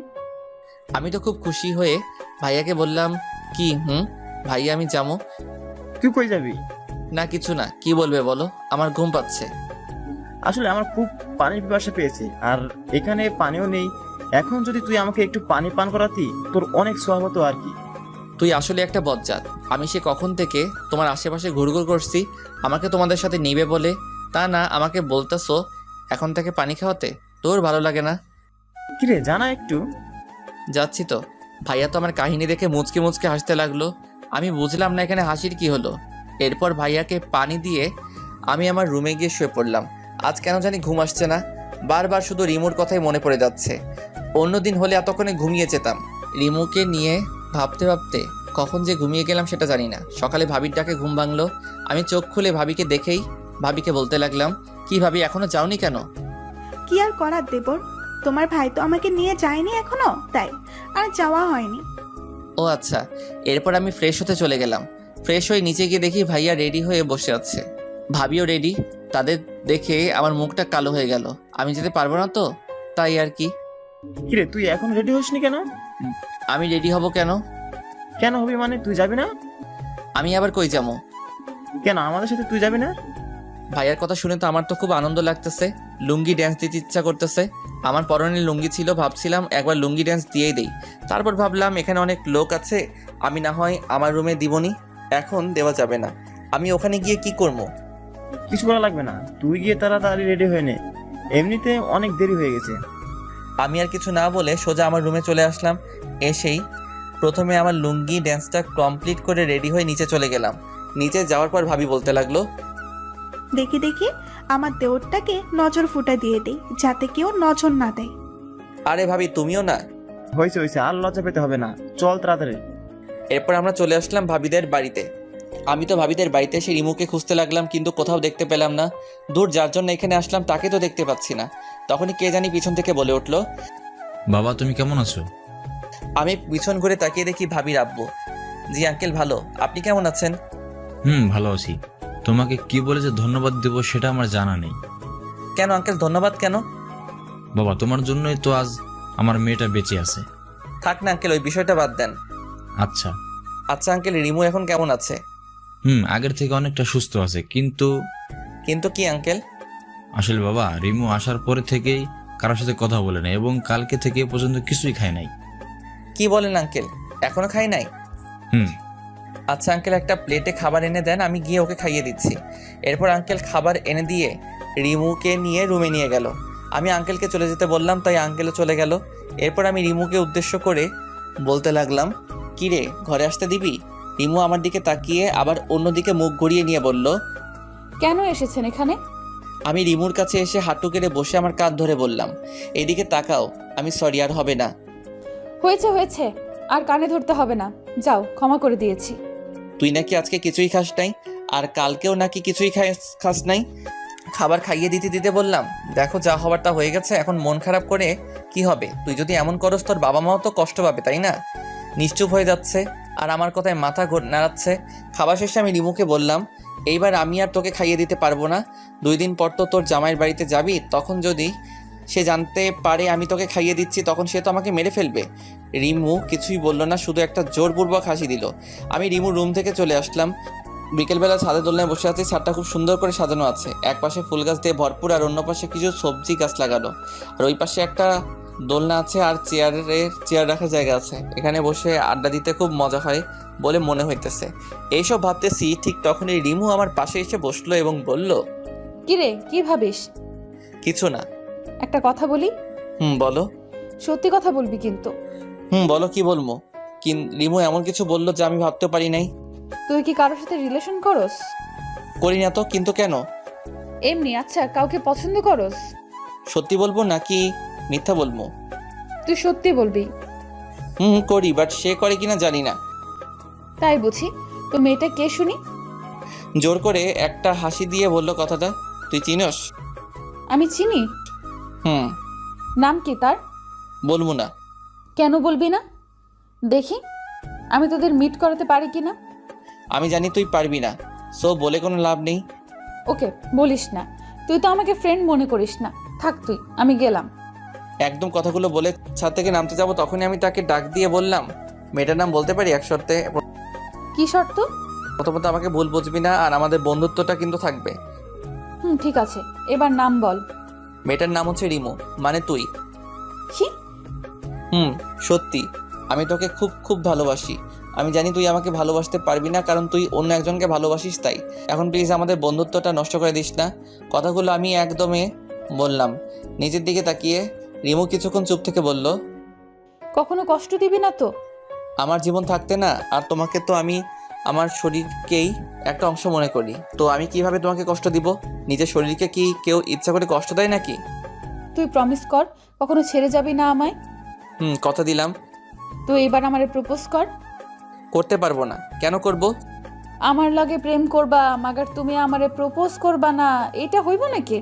আমি তো খুব খুশি হয়ে ভাইয়াকে বললাম, কি? ভাইয়া আমি যাবো। তুই কই যাবি? না কিছু না। কি বলবে বলো, আমার ঘুম পাচ্ছে। আসলে আমার খুব পানির পিপাসা পেয়েছে, আর এখানে পানিও নেই। এখন যদি তুই আমাকে একটু পানি পান করাতি, তোর অনেক সওয়াব হতো আর কি। তুই আসলে একটা বজ্জাত। আমি সে কখন থেকে তোমার আশেপাশে ঘুরঘুর করছি আমাকে তোমাদের সাথে নিবে বলে, তা না আমাকে বলতেছো এখন থেকে পানি খাওয়াতে। তোর ভালো লাগে না? কিরে, জানা একটু। যাচ্ছি তো। ভাইয়া তো আমার কাহিনী দেখে মুচকে মুচকে হাসতে লাগলো। আমি বুঝলাম না এখানে হাসির কি হলো। এরপর ভাইয়াকে পানি দিয়ে আমি আমার রুমে গিয়ে শুয়ে পড়লাম। আজ কেন জানি ঘুম আসছে না, বারবার শুধু রিমুর কথাই মনে পড়ে যাচ্ছে। অন্যদিন হলে এতক্ষণে ঘুমিয়ে যেতাম। রিমুকে নিয়ে ভাবতে ভাবতে কখন যে ঘুমিয়ে গেলাম সেটা জানি না। সকালে ভাবির ডাকে ঘুম ভাঙলো। আমি চোখ খুলে ভাবিকে দেখেই ভাবিকে বলতে লাগলাম, কি ভাবি এখনো যাওনি কেন? কি আর করার দেবর, তোমার ভাই তো আমাকে নিয়ে যায়নি এখনো, তাই আর যাওয়া হয়নি। ও আচ্ছা। এরপর আমি ফ্রেশ হতে চলে গেলাম। ফ্রেশ হয়ে নিচে গিয়ে দেখি ভাইয়া রেডি হয়ে বসে আছে, ভাবিও রেডি। তাদের দেখে আমার মুখটা কালো হয়ে গেল। আমি যেতে পারবো না তো, তাই আর কি। কিরে, তুই এখন রেডি হসনি কেন? আমি রেডি হব কেন? কেন হবি মানে, তুই যাবি না? আমি আবার কই যাবো? কেন আমাদের সাথে তুই যাবি না? ভাইয়ার কথা শুনে তো আমার তো খুব আনন্দ লাগতেছে। লুঙ্গি ড্যান্স দিতে ইচ্ছা করতেছে। আমার পরনে লুঙ্গি ছিল, ভাবছিলাম একবার লুঙ্গি ড্যান্স দিয়েই দেই। তারপর ভাবলাম এখানে অনেক লোক আছে, আমি না হয় আমার রুমে দিবনি। এখন দেওয়া যাবে না। আমি ওখানে গিয়ে কি করবো? কিছু করা লাগবে না, তুই গিয়ে তাড়াতাড়ি রেডি হয়ে নে, এমনিতে অনেক দেরি হয়ে গেছে। আমি আর কিছু না বলে সোজা আমার রুমে চলে আসলাম। এসেই প্রথমে আমার লুঙ্গি ড্যান্সটা কমপ্লিট করে রেডি হয়ে নিচে চলে গেলাম। নিচে যাওয়ার পর ভাবি বলতে লাগলো, দেখি দেখি আমার দেওরটাকে নজর ফুটা দিয়ে দেই, যাতে কেউ নজর না দেয়। আরে ভাবি তুমিও না। হয়েছে আর লজ্জা পেতে হবে না, চল তাড়াতাড়ি। এরপর আমরা চলে আসলাম ভাবিদের বাড়িতে। আমি তো ভাবিদের বাড়িতে এসে রিমুকে খুঁজতে লাগলাম, কিন্তু কোথাও দেখতে পেলাম না। দূর যার জন্য এখানে আসলাম তাকে তো দেখতে পাচ্ছি না। তখনই কে জানি পিছন থেকে বলে উঠলো। বাবা তুমি কেমন আছো? আমি পিছন ঘুরে তাকিয়ে দেখি ভাবির আব্বু। জি আঙ্কেল ভালো, আপনি কেমন আছেন? ভালো আছি। তোমাকে কি বলে যে ধন্যবাদ দেব সেটা আমার জানা নেই। কেন আঙ্কেল ধন্যবাদ কেন? বাবা তোমার জন্যই তো আজ আমার মেয়েটা বেঁচে আছে। থাক না আঙ্কেল, ওই বিষয়টা বাদ দেন। আচ্ছা আচ্ছা আঙ্কেল, রিমু এখন কেমন আছে? আগের থেকে অনেকটা সুস্থ আছে, কিন্তু কিন্তু কি আঙ্কেল? আসলে বাবা রিমু আসার পরে থেকেই কারোর সাথে কথা বলে না এবং কালকে থেকে এ পর্যন্ত কিছুই খায় নাই। কি বলেন আঙ্কেল, এখনো খাই নাই? হুম আচ্ছা আঙ্কেল, একটা প্লেটে খাবার এনে দেন, আমি গিয়ে ওকে খাইয়ে দিচ্ছি। এরপর আঙ্কেল খাবার এনে দিয়ে রিমুকে নিয়ে রুমে নিয়ে গেল। আমি আঙ্কেলকে চলে যেতে বললাম, তাই আঙ্কেলও চলে গেল। এরপর আমি রিমুকে উদ্দেশ্য করে বলতে লাগলাম, কি রে ঘরে আসতে দিবি? রিমু আমার দিকে তাকিয়ে আবার অন্যদিকে মুখ ঘুরিয়ে নিয়ে বলল, কেন এসেছেন এখানে? আমি রিমুর কাছে এসে হাঁটু কেড়ে বসে আমার কাঁধ ধরে বললাম, এদিকে তাকাও, আমি সরি আর হবে না। হয়েছে আর কানে ধরতে হবে না, যাও, ক্ষমা করে দিয়েছি। তুই নাকি আজকে কিছুই খাস নাই, আর কালকেও নাকি কিছুই খাস নাই। খাবার খাইয়ে দিতে দিতে বললাম, দেখো যা হবার তা হয়ে গেছে, এখন মন খারাপ করে কি হবে? তুই যদি এমন করস তোর বাবা মাও তো কষ্ট পাবে, তাই না? নিশ্চুপ হয়ে যাচ্ছে আর আমার কথায় মাথা নাড়াচ্ছে। খাবার শেষে আমি রিমুকে বললাম, এইবার আমি আর তোকে খাইয়ে দিতে পারবো না। 2 দিন পর তো তোর জামাইয়ের বাড়িতে যাবি, তখন যদি সে জানতে পারে আমি তোকে খাইয়ে দিচ্ছি তখন সে তো আমাকে মেরে ফেলবে। রিমু কিছুই বলল না, শুধু একটা জোরপূর্বক হাসি দিল। আমি রিমুর রুম থেকে চলে আসলাম। বিকেলবেলা ছাদে দোলনায় বসে আছি। ছাদটা খুব সুন্দর করে সাজানো আছে, এক পাশে ফুল গাছ দিয়ে ভরপুর আর অন্য পাশে কিছু সবজি গাছ লাগানো। আর ওই পাশে একটা দোলনা আছে আর চেয়ার রাখার জায়গা আছে। এখানে বসে আড্ডা দিতে খুব মজা হয় বলে মনে হইতেছে। এইসব ভাবতেছি, ঠিক তখনই রিমু আমার পাশে এসে বসলো এবং বলল, কিরে কি ভাবিস? কিছু না। একটা কথা বলি? বলো। সত্যি কথা বলবি কিন্তু। বলো, কি বলবো? রিমু এমন কিছু বললো যা আমি ভাবতেও পারি নাই। তুই কি কারোর সাথে রিলেশন করস? করি না তো, কিন্তু কেন? এমনি। আচ্ছা, কাউকে পছন্দ করস? সত্যি বলবো নাকি মিথ্যা বলবো? তুই সত্যি বলবি। করি, বাট সে করে কিনা জানি না। তাই বুঝি। তো মেয়েটা কে শুনি? জোর করে একটা হাসি দিয়ে বললো কথাটা। তুই চিনস? আমি চিনি। নাম কি তার? বলবো না। কেন বলবি না? দেখি আমি তোদের মিট করাতে পারি কিনা। আমি জানি তুই পারবি না, সো বলে কোনো লাভ নেই। ওকে, বলিস না। তুই তো আমাকে ফ্রেন্ড মনে করিস না। থাক তুই, আমি গেলাম। একদম কথাগুলো বলে ছাদ থেকে নামতে যাব, তখনই আমি তাকে ডাক দিয়ে বললাম, মেয়েটার নাম বলতে পারি এক শর্তে? কি শর্ত? প্রথমত আমাকে ভুল বুঝবি না, আর আমাদের বন্ধুত্বটা কিন্তু থাকবে। ঠিক আছে, এবার নাম বল। মেয়েটার নাম হচ্ছে রিমু, মানে তুই। কি? সত্যি আমি তোকে খুব খুব ভালোবাসি। আমি জানি তুই আমাকে ভালোবাসতে পারবি না, কারণ তুই অন্য একজনকে ভালোবাসিস। তাই এখন প্লিজ আমাদের বন্ধুত্বটা নষ্ট করে দিস না। কথাগুলো আমি একদমে বললাম। নিজের দিকে তাকিয়ে রিমু কিছুক্ষণ চুপ থেকে বলল, কখনো কষ্ট দিবি না তো? আমার জীবন থাকতে না আর তোমাকে তো আমি আমার শরীরকেই একটা অংশ মনে করি, তো আমি কিভাবে তোমাকে কষ্ট দিব? নিজের শরীরকে কি কেউ ইচ্ছা করে কষ্ট দেয় নাকি? তুই প্রমিস কর কখনো ছেড়ে যাবি না আমায়। কথা দিলাম। তুই এবার আমারে প্রপোজ কর। করতে পারবো না। কেন করব? আমার লগে প্রেম করবা মাগার তুমি আমারে প্রপোজ করবা না, এটা হইব নাকি?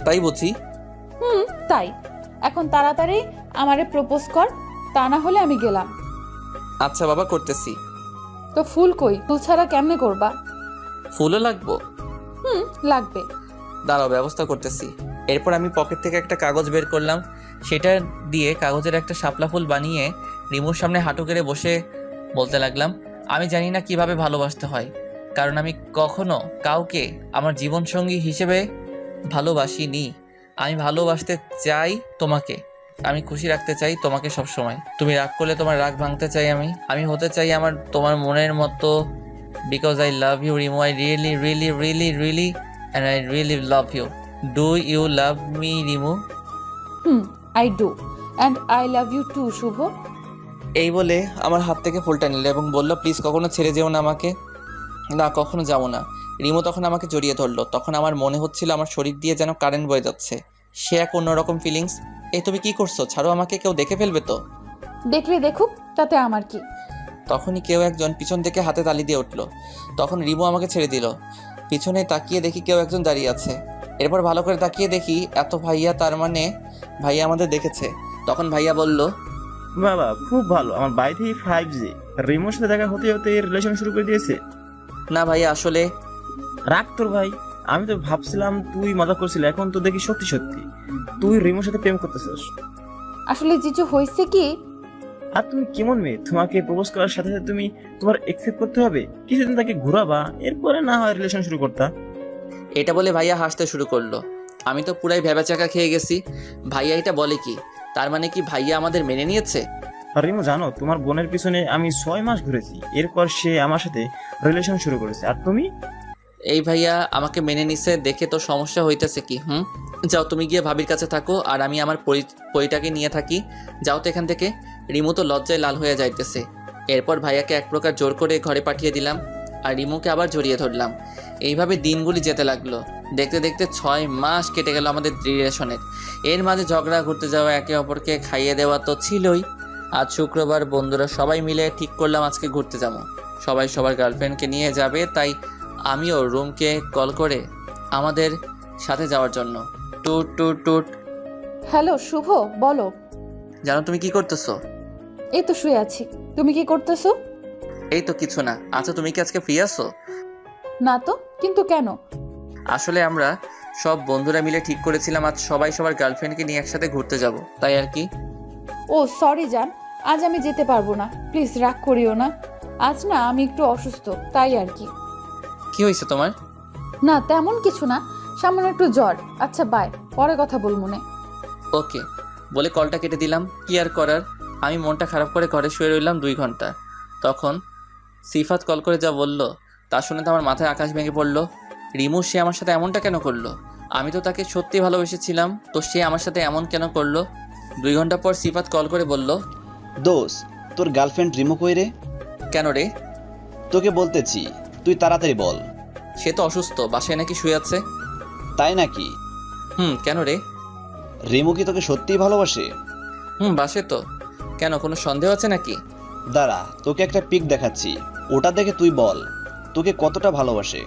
তাই বুঝি। তাই এখন তাড়াতাড়ি আমারে প্রপোজ কর, তা না হলে আমি গেলাম। আচ্ছা বাবা, করতেছি। তো ফুল কই? ফুল ছাড়া কেমনে করবা? ফুলও লাগবো? লাগবে। দাঁড়াও, ব্যবস্থা করতেছি। এরপর আমি পকেট থেকে একটা কাগজ বের করলাম, সেটা দিয়ে কাগজের একটা শাপলা ফুল বানিয়ে রিমুর সামনে হাঁটু কেড়ে বসে বলতে লাগলাম, আমি জানি না কিভাবে ভালোবাসতে হয়, কারণ আমি কখনো কাউকে আমার জীবনসঙ্গী হিসেবে ভালোবাসিনি। আমি ভালোবাসতে চাই তোমাকে, আমি খুশি রাখতে চাই তোমাকে সব সময়। তুমি রাগ করলে তোমার রাগ ভাঙতে চাই আমি হতে চাই তোমার মনের মতো, because I love you Rimu, I really really really really and I really love you. Do you love me Rimu? I do and I love you too Shubho. এই বলে আমার হাত থেকে ফুলটা নিল এবং বলল, প্লিজ কখনো ছেড়ে যেও না আমাকে। না, কখনো যাবো না। রিমু তখন আমাকে জড়িয়ে ধরলো। তখন আমার মনে হচ্ছিল আমার শরীর দিয়ে যেন কারেন্ট বয়ে যাচ্ছে। সে এক অন্যরকম ফিলিংস। এই তুমি কি করছো? ছাড়ো আমাকে, কেউ দেখে ফেলবে তো। দেখলে দেখুক, তাতে আমার কি। তখনই কেউ একজন পিছন থেকে হাতে তালি দিয়ে উঠলো। তখন রিমু আমাকে ছেড়ে দিল। পিছনে তাকিয়ে দেখি কেউ একজন দাঁড়িয়ে আছে। এরপর ভালো করে তাকিয়ে দেখি এত ভাইয়া, তার মানে ভাইয়া আমাদের দেখেছে। তখন ভাইয়া বলল, বাবা খুব ভালো, আমার বাড়িতেই 5G। রিমোর সাথে দেখা হতে হতে রিলেশন শুরু করে দিয়েছে। না ভাইয়া, আসলে রাখ তোর ভাই, আমি তো ভাবছিলাম তুই মজা করছিলি, এখন তো দেখি সত্যি সত্যি তুই রিমোর সাথে প্রেম করতেছিস। আসলে জিজু হয়েছে কি, আর তুমি কেমন মেয়ে? তোমাকে প্রপোজ করার সাথে সাথে তুমি তোমার একসেপ্ট করতে হবে, কিছুদিন তাকে ঘোরাবা, এরপরে না হয় রিলেশন শুরু করতা। এটা বলে ভাইয়া হাসতে শুরু করলো। আমি তো পুরাই ভেবাচাকা খেয়ে গেছি। ভাইয়া এটা বলে কি? তার মানে কি ভাইয়া আমাদের মেনে নিয়েছে? আর রিমো জানো, তোমার বোনের পিছনে আমি 6 মাস ঘুরেছি, এরপর সে আমার সাথে রিলেশন শুরু করেছে, আর তুমি? এই ভাইয়া আমাকে মেনে নিছে দেখে তো সমস্যা হইতেছে কি? যাও, তুমি গিয়ে ভাবির কাছে থাকো, আর আমি আমার পরিটাকে নিয়ে থাকি। যাও তো এখান থেকে। রিমু তো লজ্জায় লাল হয়ে যাইতেছে। এরপর ভাইয়াকে এক প্রকার জোর করে ঘরে পাঠিয়ে দিলাম, আর রিমুকে আবার জড়িয়ে ধরলাম। এইভাবে দিনগুলি যেতে লাগলো। দেখতে দেখতে 6 মাস কেটে গেল আমাদের রিলেশনের। এর মাঝে ঝগড়া, ঘুরতে যাওয়া, একে অপরকে খাইয়ে দেওয়া তো ছিলই। আজ শুক্রবার, বন্ধুরা সবাই মিলে ঠিক করলাম আজকে ঘুরতে যাবো। সবাই সবার গার্লফ্রেন্ডকে নিয়ে যাবে, তাই আমিও রুমকে কল করে আমাদের সাথে যাওয়ার জন্য। টুট টুট টুট। হ্যালো শুভ, বলো। জানো তুমি কি করতেছো? এই তো শুয়ে আছি। তুমি কি করতেছো? এই তো কিছু না। আচ্ছা, তুমি কি আজকে ফ্রি আছো? না তো, কিন্তু কেন? আসলে আমরা সব বন্ধুরা মিলে ঠিক করেছিলাম আজ সবাই সবার গার্লফ্রেন্ডকে নিয়ে একসাথে ঘুরতে যাব, তাই আর কি। ও সরি জান, আজ আমি যেতে পারবো না, প্লিজ রাগ করিও না। আজ না আমি একটু অসুস্থ, তাই আর কি। কি হয়েছে তোমার? না তেমন কিছু না, সামান্য একটু জ্বর। আচ্ছা বাই, পরে কথা বলবো না। ওকে বলে কলটা কেটে দিলাম। কি আর করার, আমি মনটা খারাপ করে ঘরে শুয়ে রইলাম 2 ঘন্টা। তখন সিফাত কল করে যা বলল তা শুনে তো আমার মাথায় আকাশ ভেঙে পড়লো। রিমু, সে আমার সাথে এমনটা কেন করলো? আমি তো তাকে সত্যি ভালোবেসেছিলাম, তো সে আমার সাথে এমন কেন করলো? 2 ঘন্টা পর সিফাত কল করে বলল, দোষ, তোর গার্লফ্রেন্ড রিমু কই রে? কেন রে? তোকে বলতেছি, তুই তাড়াতাড়ি বল। সে তো অসুস্থ, বাসায় নাকি শুয়ে আছে। তাই নাকি? কেন রে? রিমু কি তোকে সত্যিই ভালোবাসে? বাসে তো। কেন, কোনো সন্দেহ আছে নাকি? দাঁড়া, তোকে একটা পিক দেখাচ্ছি, ওটা দেখে তুই বল তোকে কতটা ভালোবাসে।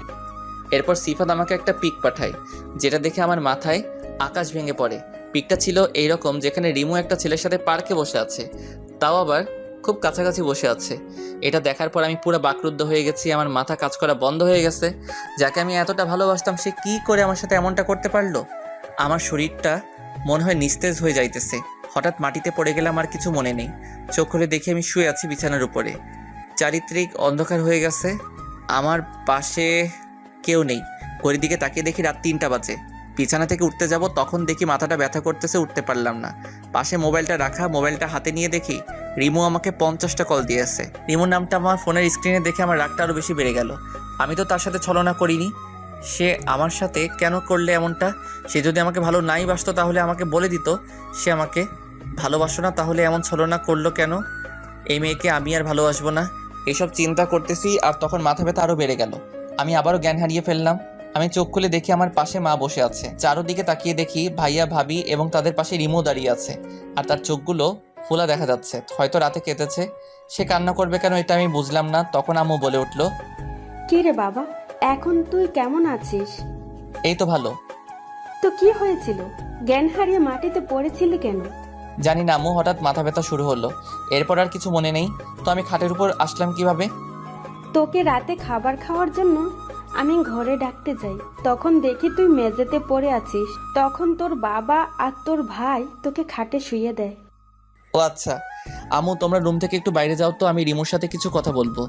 এরপর সিফাত আমাকে একটা পিক পাঠায়, যেটা দেখে আমার মাথায় আকাশ ভেঙে পড়ে। পিকটা ছিল এইরকম, যেখানে রিমু একটা ছেলের সাথে পার্কে বসে আছে, তাও আবার খুব কাছাকাছি বসে আছে। এটা দেখার পর আমি পুরো বাকরুদ্ধ হয়ে গেছি। আমার মাথা কাজ করা বন্ধ হয়ে গেছে। যাকে আমি এতটা ভালোবাসতাম, সে কি করে আমার সাথে এমনটা করতে পারলো? আমার শরীরটা মনে হয় নিস্তেজ হয়ে যাইতেছে। হঠাৎ মাটিতে পড়ে গেলাম, আর কিছু মনে নেই। চোখ খুলে দেখি আমি শুয়ে আছি বিছানার উপরে। চারিত্রিক অন্ধকার হয়ে গেছে। আমার পাশে কেউ নেই। ঘড়ির দিকে তাকিয়ে দেখি রাত 3টা বাজে। বিছানা থেকে উঠতে যাব, তখন দেখি মাথাটা ব্যথা করতেছে, উঠতে পারলাম না। পাশে মোবাইলটা রাখা, মোবাইলটা হাতে নিয়ে দেখি রিমু আমাকে 50টা কল দিয়েছে। রিমুর নামটা আমার ফোনের স্ক্রিনে দেখে আমার রাগটা আরও বেশি বেড়ে গেল। আমি তো তার সাথে ছলনা করিনি, সে আমার সাথে কেন করলে এমনটা? সে যদি আমাকে ভালো নাই বাসতো তাহলে আমাকে বলে দিত সে আমাকে ভালোবাসো না, তাহলে এমন ছলনা করলো কেন? এই মেয়েকে আমি আর ভালোবাসবো না, এইসব চিন্তা করতেছি, আর তখন মাথা ব্যথা আরও বেড়ে গেল। আমি আবারও জ্ঞান হারিয়ে ফেললাম। আমি চোখ খুলে দেখি আমার পাশে মা বসে আছে। চারোদিকে তাকিয়ে দেখি ভাইয়া, ভাবি এবং তাদের পাশে রিমু দাঁড়িয়ে আছে, আর তার চোখগুলো ফোলা দেখা যাচ্ছে। হয়তো রাতে কেঁদেছে। সে কান্না করবে কেন এটা আমি বুঝলাম না। তখন আম্মু বলে উঠলো, কি রে বাবা, এখন তুই কেমন আছিস? এই তো ভালো। তো কি হয়েছিল? জ্ঞান হারিয়ে মাটিতে পড়েছিলি কেন? জানি না আম্মু, হঠাৎ মাথা ব্যথা শুরু হলো। এরপর আর কিছু মনে নেই। তো আমি খাটের উপর আসলাম কিভাবে? তোকে রাতে খাবার খাওয়ার জন্য আমি ঘরে ডাকতে যাই, তখন দেখি তুই মেঝেতে পড়ে আছিস। তখন তোর বাবা আর তোর ভাই তোকে খাটে শুইয়ে দেয়। ও আচ্ছা। আম্মু, তোমরা রুম থেকে একটু বাইরে যাও তো, আমি রিমুর সাথে কিছু কথা বলবো।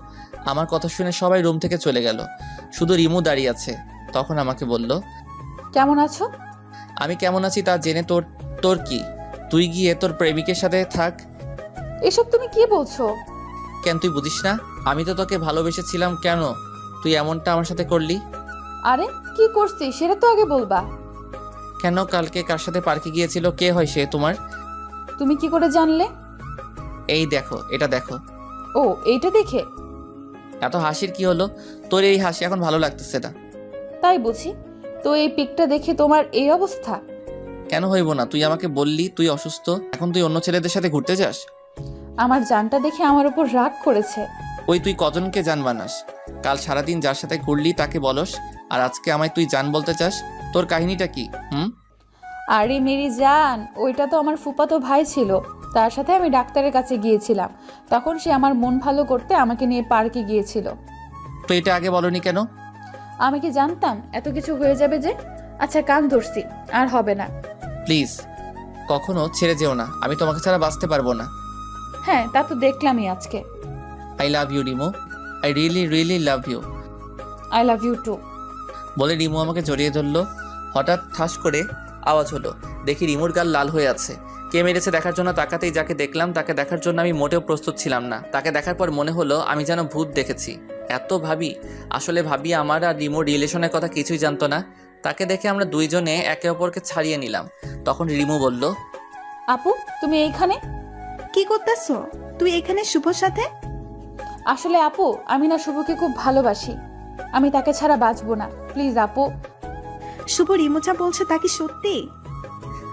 আমার কথা শুনে সবাই রুম থেকে চলে গেল, শুধু রিমু দাঁড়িয়ে আছে। তখন আমাকে বলল, কেমন আছো? আমি কেমন আছি তা জেনে তোর কি? তুই গিয়ে তোর প্রেমিকের সাথে থাক। এসব তুমি কি বলছো? কেন, তুই বুঝিস না? আমি তো তোকে ভালোবেসেছিলাম, কেন তুই এমনটা আমার সাথে করলি? আরে কি করছি সেটা তো আগে বলবা। কেন, কালকে কার সাথে পার্কে গিয়েছিল? কে হয় সে তোমার? তুমি কি করে জানলে? এই দেখো, এটা দেখো। ও এইটা দেখে? এত হাসির কি হলো? তোর এই হাসি এখন ভালো লাগতেছে না। তাই বুঝি? তো এই পিকটা দেখে তোমার এই অবস্থা? কেন হইব না? তুই আমাকে বললি তুই অসুস্থ, এখন তুই অন্য ছেলেদের সাথে ঘুরতে যাস? আমার জানটা দেখে আমার উপর রাগ করেছে। ওই তুই কজনকে জান বানাস? কাল সারাদিন যার সাথে ঘুরলি তাকে বলস, আর আজকে আমায় তুই জান বলতে চাস? তোর কাহিনীটা কি? আরে মেরি জান, ওইটা তো আমার ফুফাতো ভাই ছিল। তার সাথে আমি ডাক্তারের কাছে গিয়েছিলাম। তখন সে আমার মন ভালো করতে আমাকে নিয়ে পার্কে গিয়েছিল। তো এটা আগে বলনি কেন? আমি কি জানতাম এত কিছু হয়ে যাবে যে? আচ্ছা কান ধরছি, আর হবে না। প্লিজ কখনো ছেড়ে যেও না, আমি তোমাকে ছাড়া বাঁচতে পারবো না। হ্যাঁ, তা তো দেখলামই আজকে। I love you Rimu, I really really love you. I love you too. বলে রিমু আমাকে জড়িয়ে ধরলো। হঠাৎ ঠাস করে আওয়াজ হলো, দেখি রিমুর গাল লাল হয়ে আছে। কে মেরেছে দেখার জন্য তাকাতেই যাকে দেখলাম তাকে দেখার জন্য আমি মোটেও প্রস্তুত ছিলাম না। তাকে দেখার পর মনে হলো আমি যেন ভূত দেখেছি। এত ভাবি, আসলে ভাবি আমার আর রিমুর রিলেশনের কথা কিছুই জানতো না। তাকে দেখে আমরা দুইজনে একে অপরকে ছাড়িয়ে নিলাম। তখন রিমু বলল, আপু তুমি এইখানে? কি করতেছো তুই এখানে শুভর সাথে? আসলে আপু, আমি না শুভকে খুব ভালোবাসি। আমি তাকে ছাড়া বাঁচবো না। প্লিজ আপু। শুভ রিমুচা বলছে তা কি সত্যি?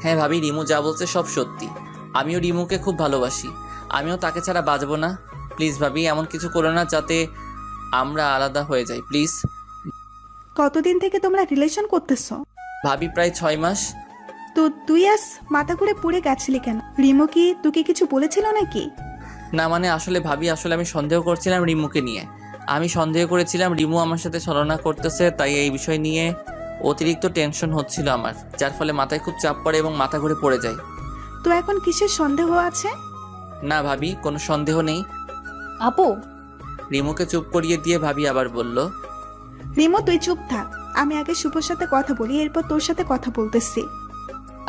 হ্যাঁ ভাবি, রিমু যা বলছে সব সত্যি। আমিও রিমুকে খুব ভালোবাসি, আমিও তাকে ছাড়া বাঁচবো না। প্লিজ ভাবি, এমন কিছু করো না যাতে আমরা আলাদা হয়ে যাই, প্লিজ। কতদিন থেকে তোমরা রিলেশন করতেছো? ভাবি প্রায় 6 মাস। তো তুই আজ মাথা ঘুরে পড়ে গেছিলি কেন? রিমু কি তোকে কিছু বলেছিল নাকি? না মানে আসলে ভাবি, আসলে আমি সন্দেহ করছিলাম রিমুকে নিয়ে। আমি সন্দেহ করেছিলাম রিমু আমার সাথে ছলনা করতেছে, তাই এই বিষয় নিয়ে অতিরিক্ত টেনশন হচ্ছিল আমার, যার ফলে মাথায় খুব চাপ পড়ে এবং মাথা ঘুরে পড়ে যায়। তো এখন কিসের সন্দেহ আছে? না ভাবি, কোনো সন্দেহ নেই। আপু। রিমুকে চুপ করিয়ে দিয়ে ভাবি আবার বলল, রিমু তুই চুপ থাক, আমি আগে শুভর সাথে কথা বলি, এরপর তোর সাথে কথা বলতেছি।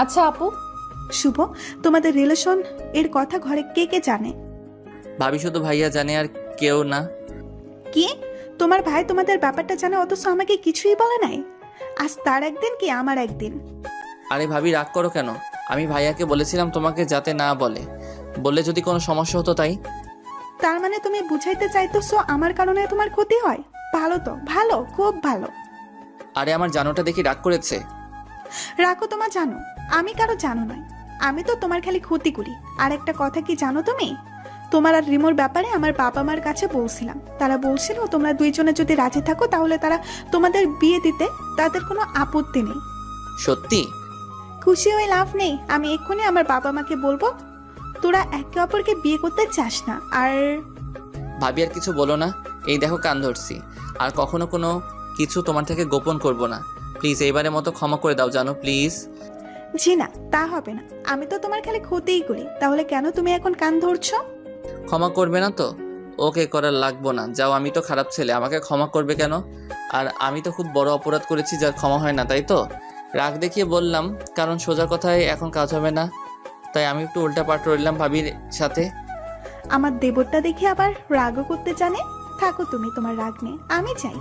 আচ্ছা আপু। শুভ, তোমাদের রিলেশন এর কথা ঘরে কে কে জানে? ভাবি শুধু ভাইয়া জানে, আর কেউ না। কি তোমার ভাই তোমাদের ব্যাপারটা জানে অথচ আমাকে কিছুই বলে নাই? আজ তার একদিন কি আমার একদিন? আরে ভাবি রাগ করো কেন? আমি ভাইয়াকে বলেছিলাম তোমাকে যাতে না বলে, বললে যদি কোনো সমস্যা হতো তাই। তার মানে তুমি বুঝাইতে চাইতেছো আমার কারণে তোমার ক্ষতি হয়? ভালো তো, ভালো, খুব ভালো। আরে আমার জানোটা দেখি রাগ করেছে। রাখো তোমার জানো, আমি কারো জানো নয়। আমি তো তোমার খালি ক্ষতি করি। আর একটা কথা কি জানো তুমি? তোমার আর রিমোর ব্যাপারে আমার বাবা মার কাছে বলছিলাম। তারা বলছিল তোমরা দুইজনে যদি রাজি থাকো তাহলে তারা তোমাদের বিয়ে দিতে তাদের কোনো আপত্তি নেই। সত্যি? খুশি হয়ে লাভ নেই, আমি এক্ষুনি আমার বাবা মাকে বলবো তোরা একে অপরকে বিয়ে করতে চাস না। আর ভাবি আর কিছু বলো না, এই দেখো কান ধরছি, আর কখনো কোনো কিছু তোমার থেকে গোপন করব না। প্লিজ এইবারের মতো ক্ষমা করে দাও জানো, প্লিজ। জি না, তা হবে না। আমি তো তোমার খালি ক্ষতিই করি, তাহলে কেন তুমি এখন কান ধরছো? ক্ষমা করবে না তো? ওকে করার লাগবো না, যাও। আমি তো খারাপ ছেলে, আমাকে ক্ষমা করবে কেন? আর আমি তো খুব বড় অপরাধ করেছি যার ক্ষমা হয় না, তাই তো? রাগ দেখিয়ে বললাম, কারণ সোজা কথায় এখন কাজ হবে না, তাই আমি একটু উল্টাপাল্টা রইলাম ভাবির সাথে। আমার দেবরটা দেখে আবার রাগও করতে জানে। থাকো তুমি তোমার রাগ নিয়ে, আমি চাই।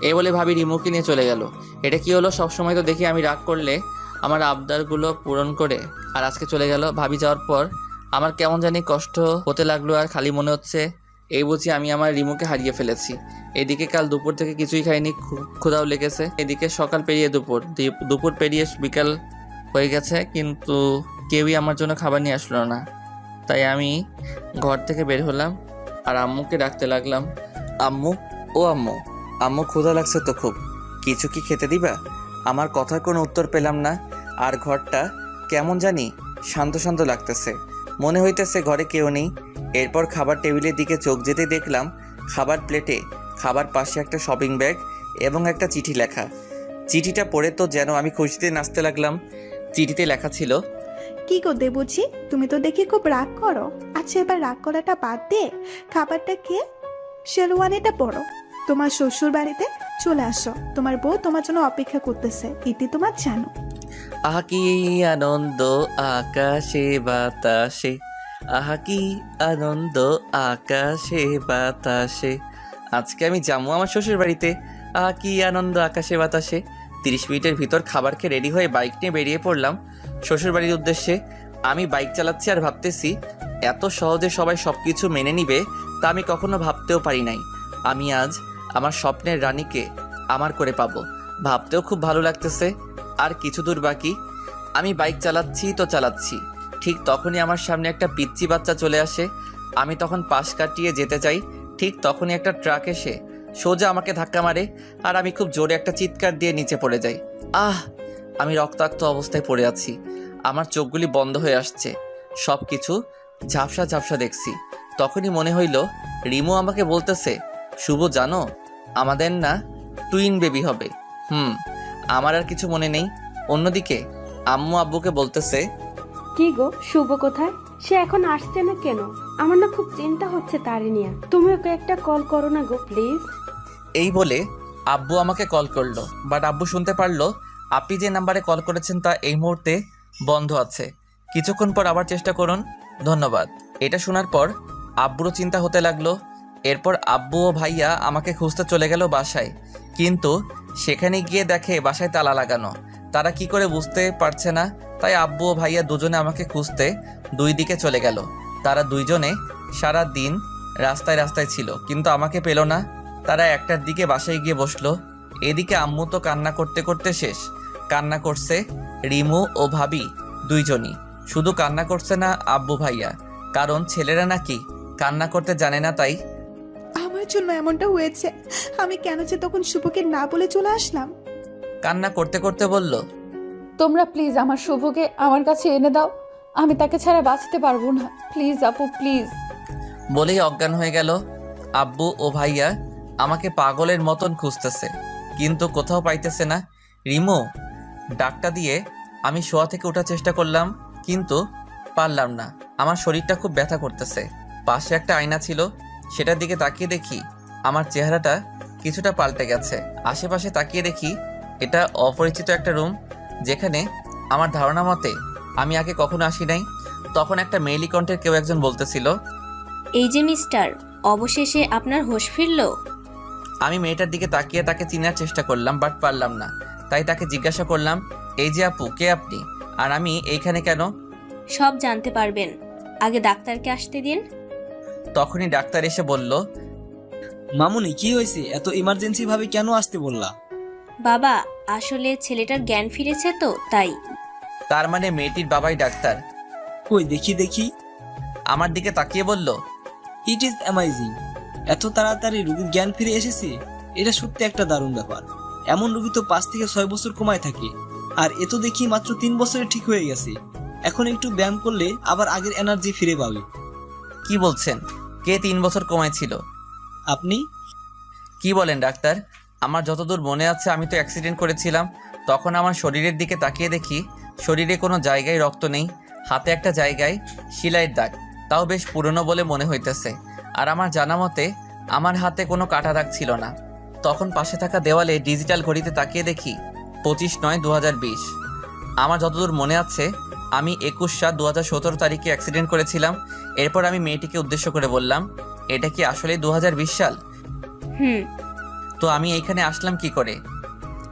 এই বলে ভাবি রিমুকে নিয়ে চলে গেল। এটা কি হলো? সবসময় তো দেখি আমি রাগ করলে আমার আবদারগুলো পূরণ করে, আর আজকে চলে গেল। ভাবি যাওয়ার পর আমার কেমন জানি কষ্ট হতে লাগলো, আর খালি মনে হচ্ছে এই বুঝি আমি আমার রিমুকে হারিয়ে ফেলেছি। এদিকে কাল দুপুর থেকে কিছুই খাইনি, ক্ষুধাও লেগেছে। এদিকে সকাল পেরিয়ে দুপুর পেরিয়ে বিকাল হয়ে গেছে, কিন্তু কেউই আমার জন্য খাবার নিয়ে আসলো না। তাই আমি ঘর থেকে বের হলাম আর আম্মুকে ডাকতে লাগলাম, আম্মু, ও আম্মু, আম্মু ক্ষুধা লাগছে তো খুব, কিছু কি খেতে দিবা? আমার কথার কোনো উত্তর পেলাম না, আর ঘরটা কেমন জানি শান্ত শান্ত লাগতেছে, মনে হইতেছে ঘরে কেউ নেই। এরপর খাবার টেবিলের দিকে চোখ যেতে দেখলাম খাবার প্লেটে খাবার পাশে একটা শপিং ব্যাগ এবং একটা চিঠি লেখা। চিঠিটা পড়ে তো যেন আমি খুশিতে নাচতে লাগলাম। চিঠিতে লেখা ছিল, কি গো দেবুঝি, তুমি তো দেখি খুব রাগ করো। আচ্ছা এবার রাগ করাটা বাদ দিয়ে খাবারটা খেয়ে শেরওয়ানিটা পরো, তোমার শ্বশুর বাড়িতে চলে আসো। তোমার বউ তোমার জন্য অপেক্ষা করতেছে, ইতি তোমার জানো। আহা কি আনন্দ আকাশে বাতাসে, আহা কি আনন্দ আকাশে বাতাসে, আজকে আমি যাবো আমার শ্বশুর বাড়িতে। আহা কি আনন্দ আকাশে বাতাসে। 30 মিনিটের ভিতর খাবার খেয়ে রেডি হয়ে বাইক নিয়ে বেরিয়ে পড়লাম শ্বশুর বাড়ির উদ্দেশ্যে। আমি বাইক চালাচ্ছি আর ভাবতেছি এত সহজে সবাই সব কিছু মেনে নিবে তা আমি কখনো ভাবতেও পারি নাই। আমি আজ আমার স্বপ্নের রানীকে আমার করে পাবো। ভাবতেও খুব ভালো লাগতেছে। আর কিছু দূর বাকি। আমি বাইক চালাচ্ছি তো চালাচ্ছি, ঠিক তখনই আমার সামনে একটা পিচ্চি বাচ্চা চলে আসে। আমি তখন পাশ কাটিয়ে যেতে চাই, ঠিক তখনই একটা ট্রাক এসে সোজা আমাকে ধাক্কা মারে আর আমি খুব জোরে একটা চিৎকার দিয়ে নিচে পড়ে যাই। আহ! আমি রক্তাক্ত অবস্থায় পড়ে আছি। আমার চোখগুলি বন্ধ হয়ে আসছে, সব কিছু ঝাপসা ঝাপসা দেখছি। তখনই মনে হইল রিমু আমাকে বলতেছে, শুভ জানো আমাদের না টুইন বেবি হবে। আমার আর কিছু মনে নেই। অন্যদিকে আম্মু আব্বুকে বলতেছে, কি গো, শুভ কোথায়? সে এখন আসছে না কেন? আমার না খুব চিন্তা হচ্ছে তারে নিয়ে। তুমি ওকে একটা কল করো না গো প্লিজ। এই বলে আব্বু আমাকে কল করলো, বাট আব্বু শুনতে পারলো আপনি যে নাম্বারে কল করেছেন তা এই মুহূর্তে বন্ধ আছে, কিছুক্ষণ পর আবার চেষ্টা করুন, ধন্যবাদ। এটা শোনার পর আব্বুরও চিন্তা হতে লাগলো। এরপর আব্বু ও ভাইয়া আমাকে খুঁজতে চলে গেল বাসায়, কিন্তু সেখানে গিয়ে দেখে বাসায় তালা লাগানো। তারা কি করে বুঝতে পারছে না, তাই আব্বু ও ভাইয়া দুজনে আমাকে খুঁজতে দুই দিকে চলে গেল। তারা দুইজনে সারা দিন রাস্তায় রাস্তায় ছিল, কিন্তু আমাকে পেল না। তারা একটার দিকে বাসায় গিয়ে বসলো। এদিকে আম্মু তো কান্না করতে করতে শেষ। কান্না করছে রিমু ও ভাবি দুইজনই। শুধু কান্না করছে না আব্বু ভাইয়া, কারণ ছেলেরা নাকি কান্না করতে জানে না, তাই আমার জন্য এমনটা হয়েছে। আমি কেন যে তখন শুভকে না বলে চলে আসলাম। কান্না করতে করতে বলল, তোমরা প্লিজ আমার শুভকে আমার কাছে এনে দাও, আমি তাকে ছাড়া বাঁচতে পারবো না। প্লিজ আপু, প্লিজ। বলেই অজ্ঞান হয়ে গেল। আব্বু ও ভাইয়া আমাকে পাগলের মতন খুঁজতেছে, কিন্তু কোথাও পাইতেছে না। রিমু ডাকটা দিয়ে আমি শোয়া থেকে ওঠার চেষ্টা করলাম, কিন্তু পারলাম না। আমার শরীরটা খুব ব্যথা করতেছে। পাশে একটা আয়না ছিল, সেটার দিকে তাকিয়ে দেখি আমার চেহারাটা কিছুটা পাল্টে গেছে। আশেপাশে তাকিয়ে দেখি এটা অপরিচিত একটা রুম, যেখানে আমার ধারণা মতে আমি আগে কখনো আসি নাই। তখন একটা মেইলি কণ্ঠের কেউ একজন বলতেছিল, এই যে মিস্টার, অবশেষে আপনার হোশ ফিরল। আমি মেয়েটার দিকে তাকিয়ে তাকে চিনার চেষ্টা করলাম, বাট পারলাম না। তাই তাকে জিজ্ঞাসা করলাম, এই যে আপু, কে আপনি, আর আমি এইখানে কেন? সব জানতে পারবেন, আগে ডাক্তারকে আসতে দিন। তখনই ডাক্তার এসে বলল, মামুনি কি হয়েছে, এত ইমার্জেন্সি ভাবে কেন আসতে বললা? বাবা, আসলে ছেলেটার জ্ঞান ফিরেছে তো তাই। তার মানে মেয়েটির বাবাই ডাক্তার? কই দেখি দেখি। আমার দিকে তাকিয়ে বলল, ইট ইজ অ্যামাইজিং, এত তাড়াতাড়ি রোগীর জ্ঞান ফিরে এসেছে, এটা সত্যি একটা দারুণ ব্যাপার। এমন রোগী তো 5 থেকে 6 বছর কমায় থাকে, আর এ তো দেখি মাত্র 3 বছরে ঠিক হয়ে গেছে। এখন একটু ব্যায়াম করলে আবার আগের এনার্জি ফিরে পাবে। কি বলছেন? কে 3 বছর কমাইছিল? আপনি? কি বলেন ডাক্তার? আমার যতদূর মনে আছে আমি তো অ্যাক্সিডেন্ট করেছিলাম। তখন আমার শরীরের দিকে তাকিয়ে দেখি শরীরে কোনো জায়গায় রক্ত নেই, হাতে একটা জায়গায় সেলাইয়ের দাগ, তাও বেশ পুরনো বলে মনে হইতেছে। আর আমার জানা মতে আমার হাতে কোনো কাটা দাগ ছিল না। তখন পাশে থাকা দেওয়ালে ডিজিটাল ঘড়িতে তাকিয়ে দেখি 25/9/2020। আমার যতদূর মনে আছে আমি 21/7/2017 তারিখে অ্যাক্সিডেন্ট করেছিলাম। এরপর আমি মেয়েটিকে উদ্দেশ্য করে বললাম, এটা কি আসলে 2020 সাল? তো আমি এইখানে আসলাম কি করে?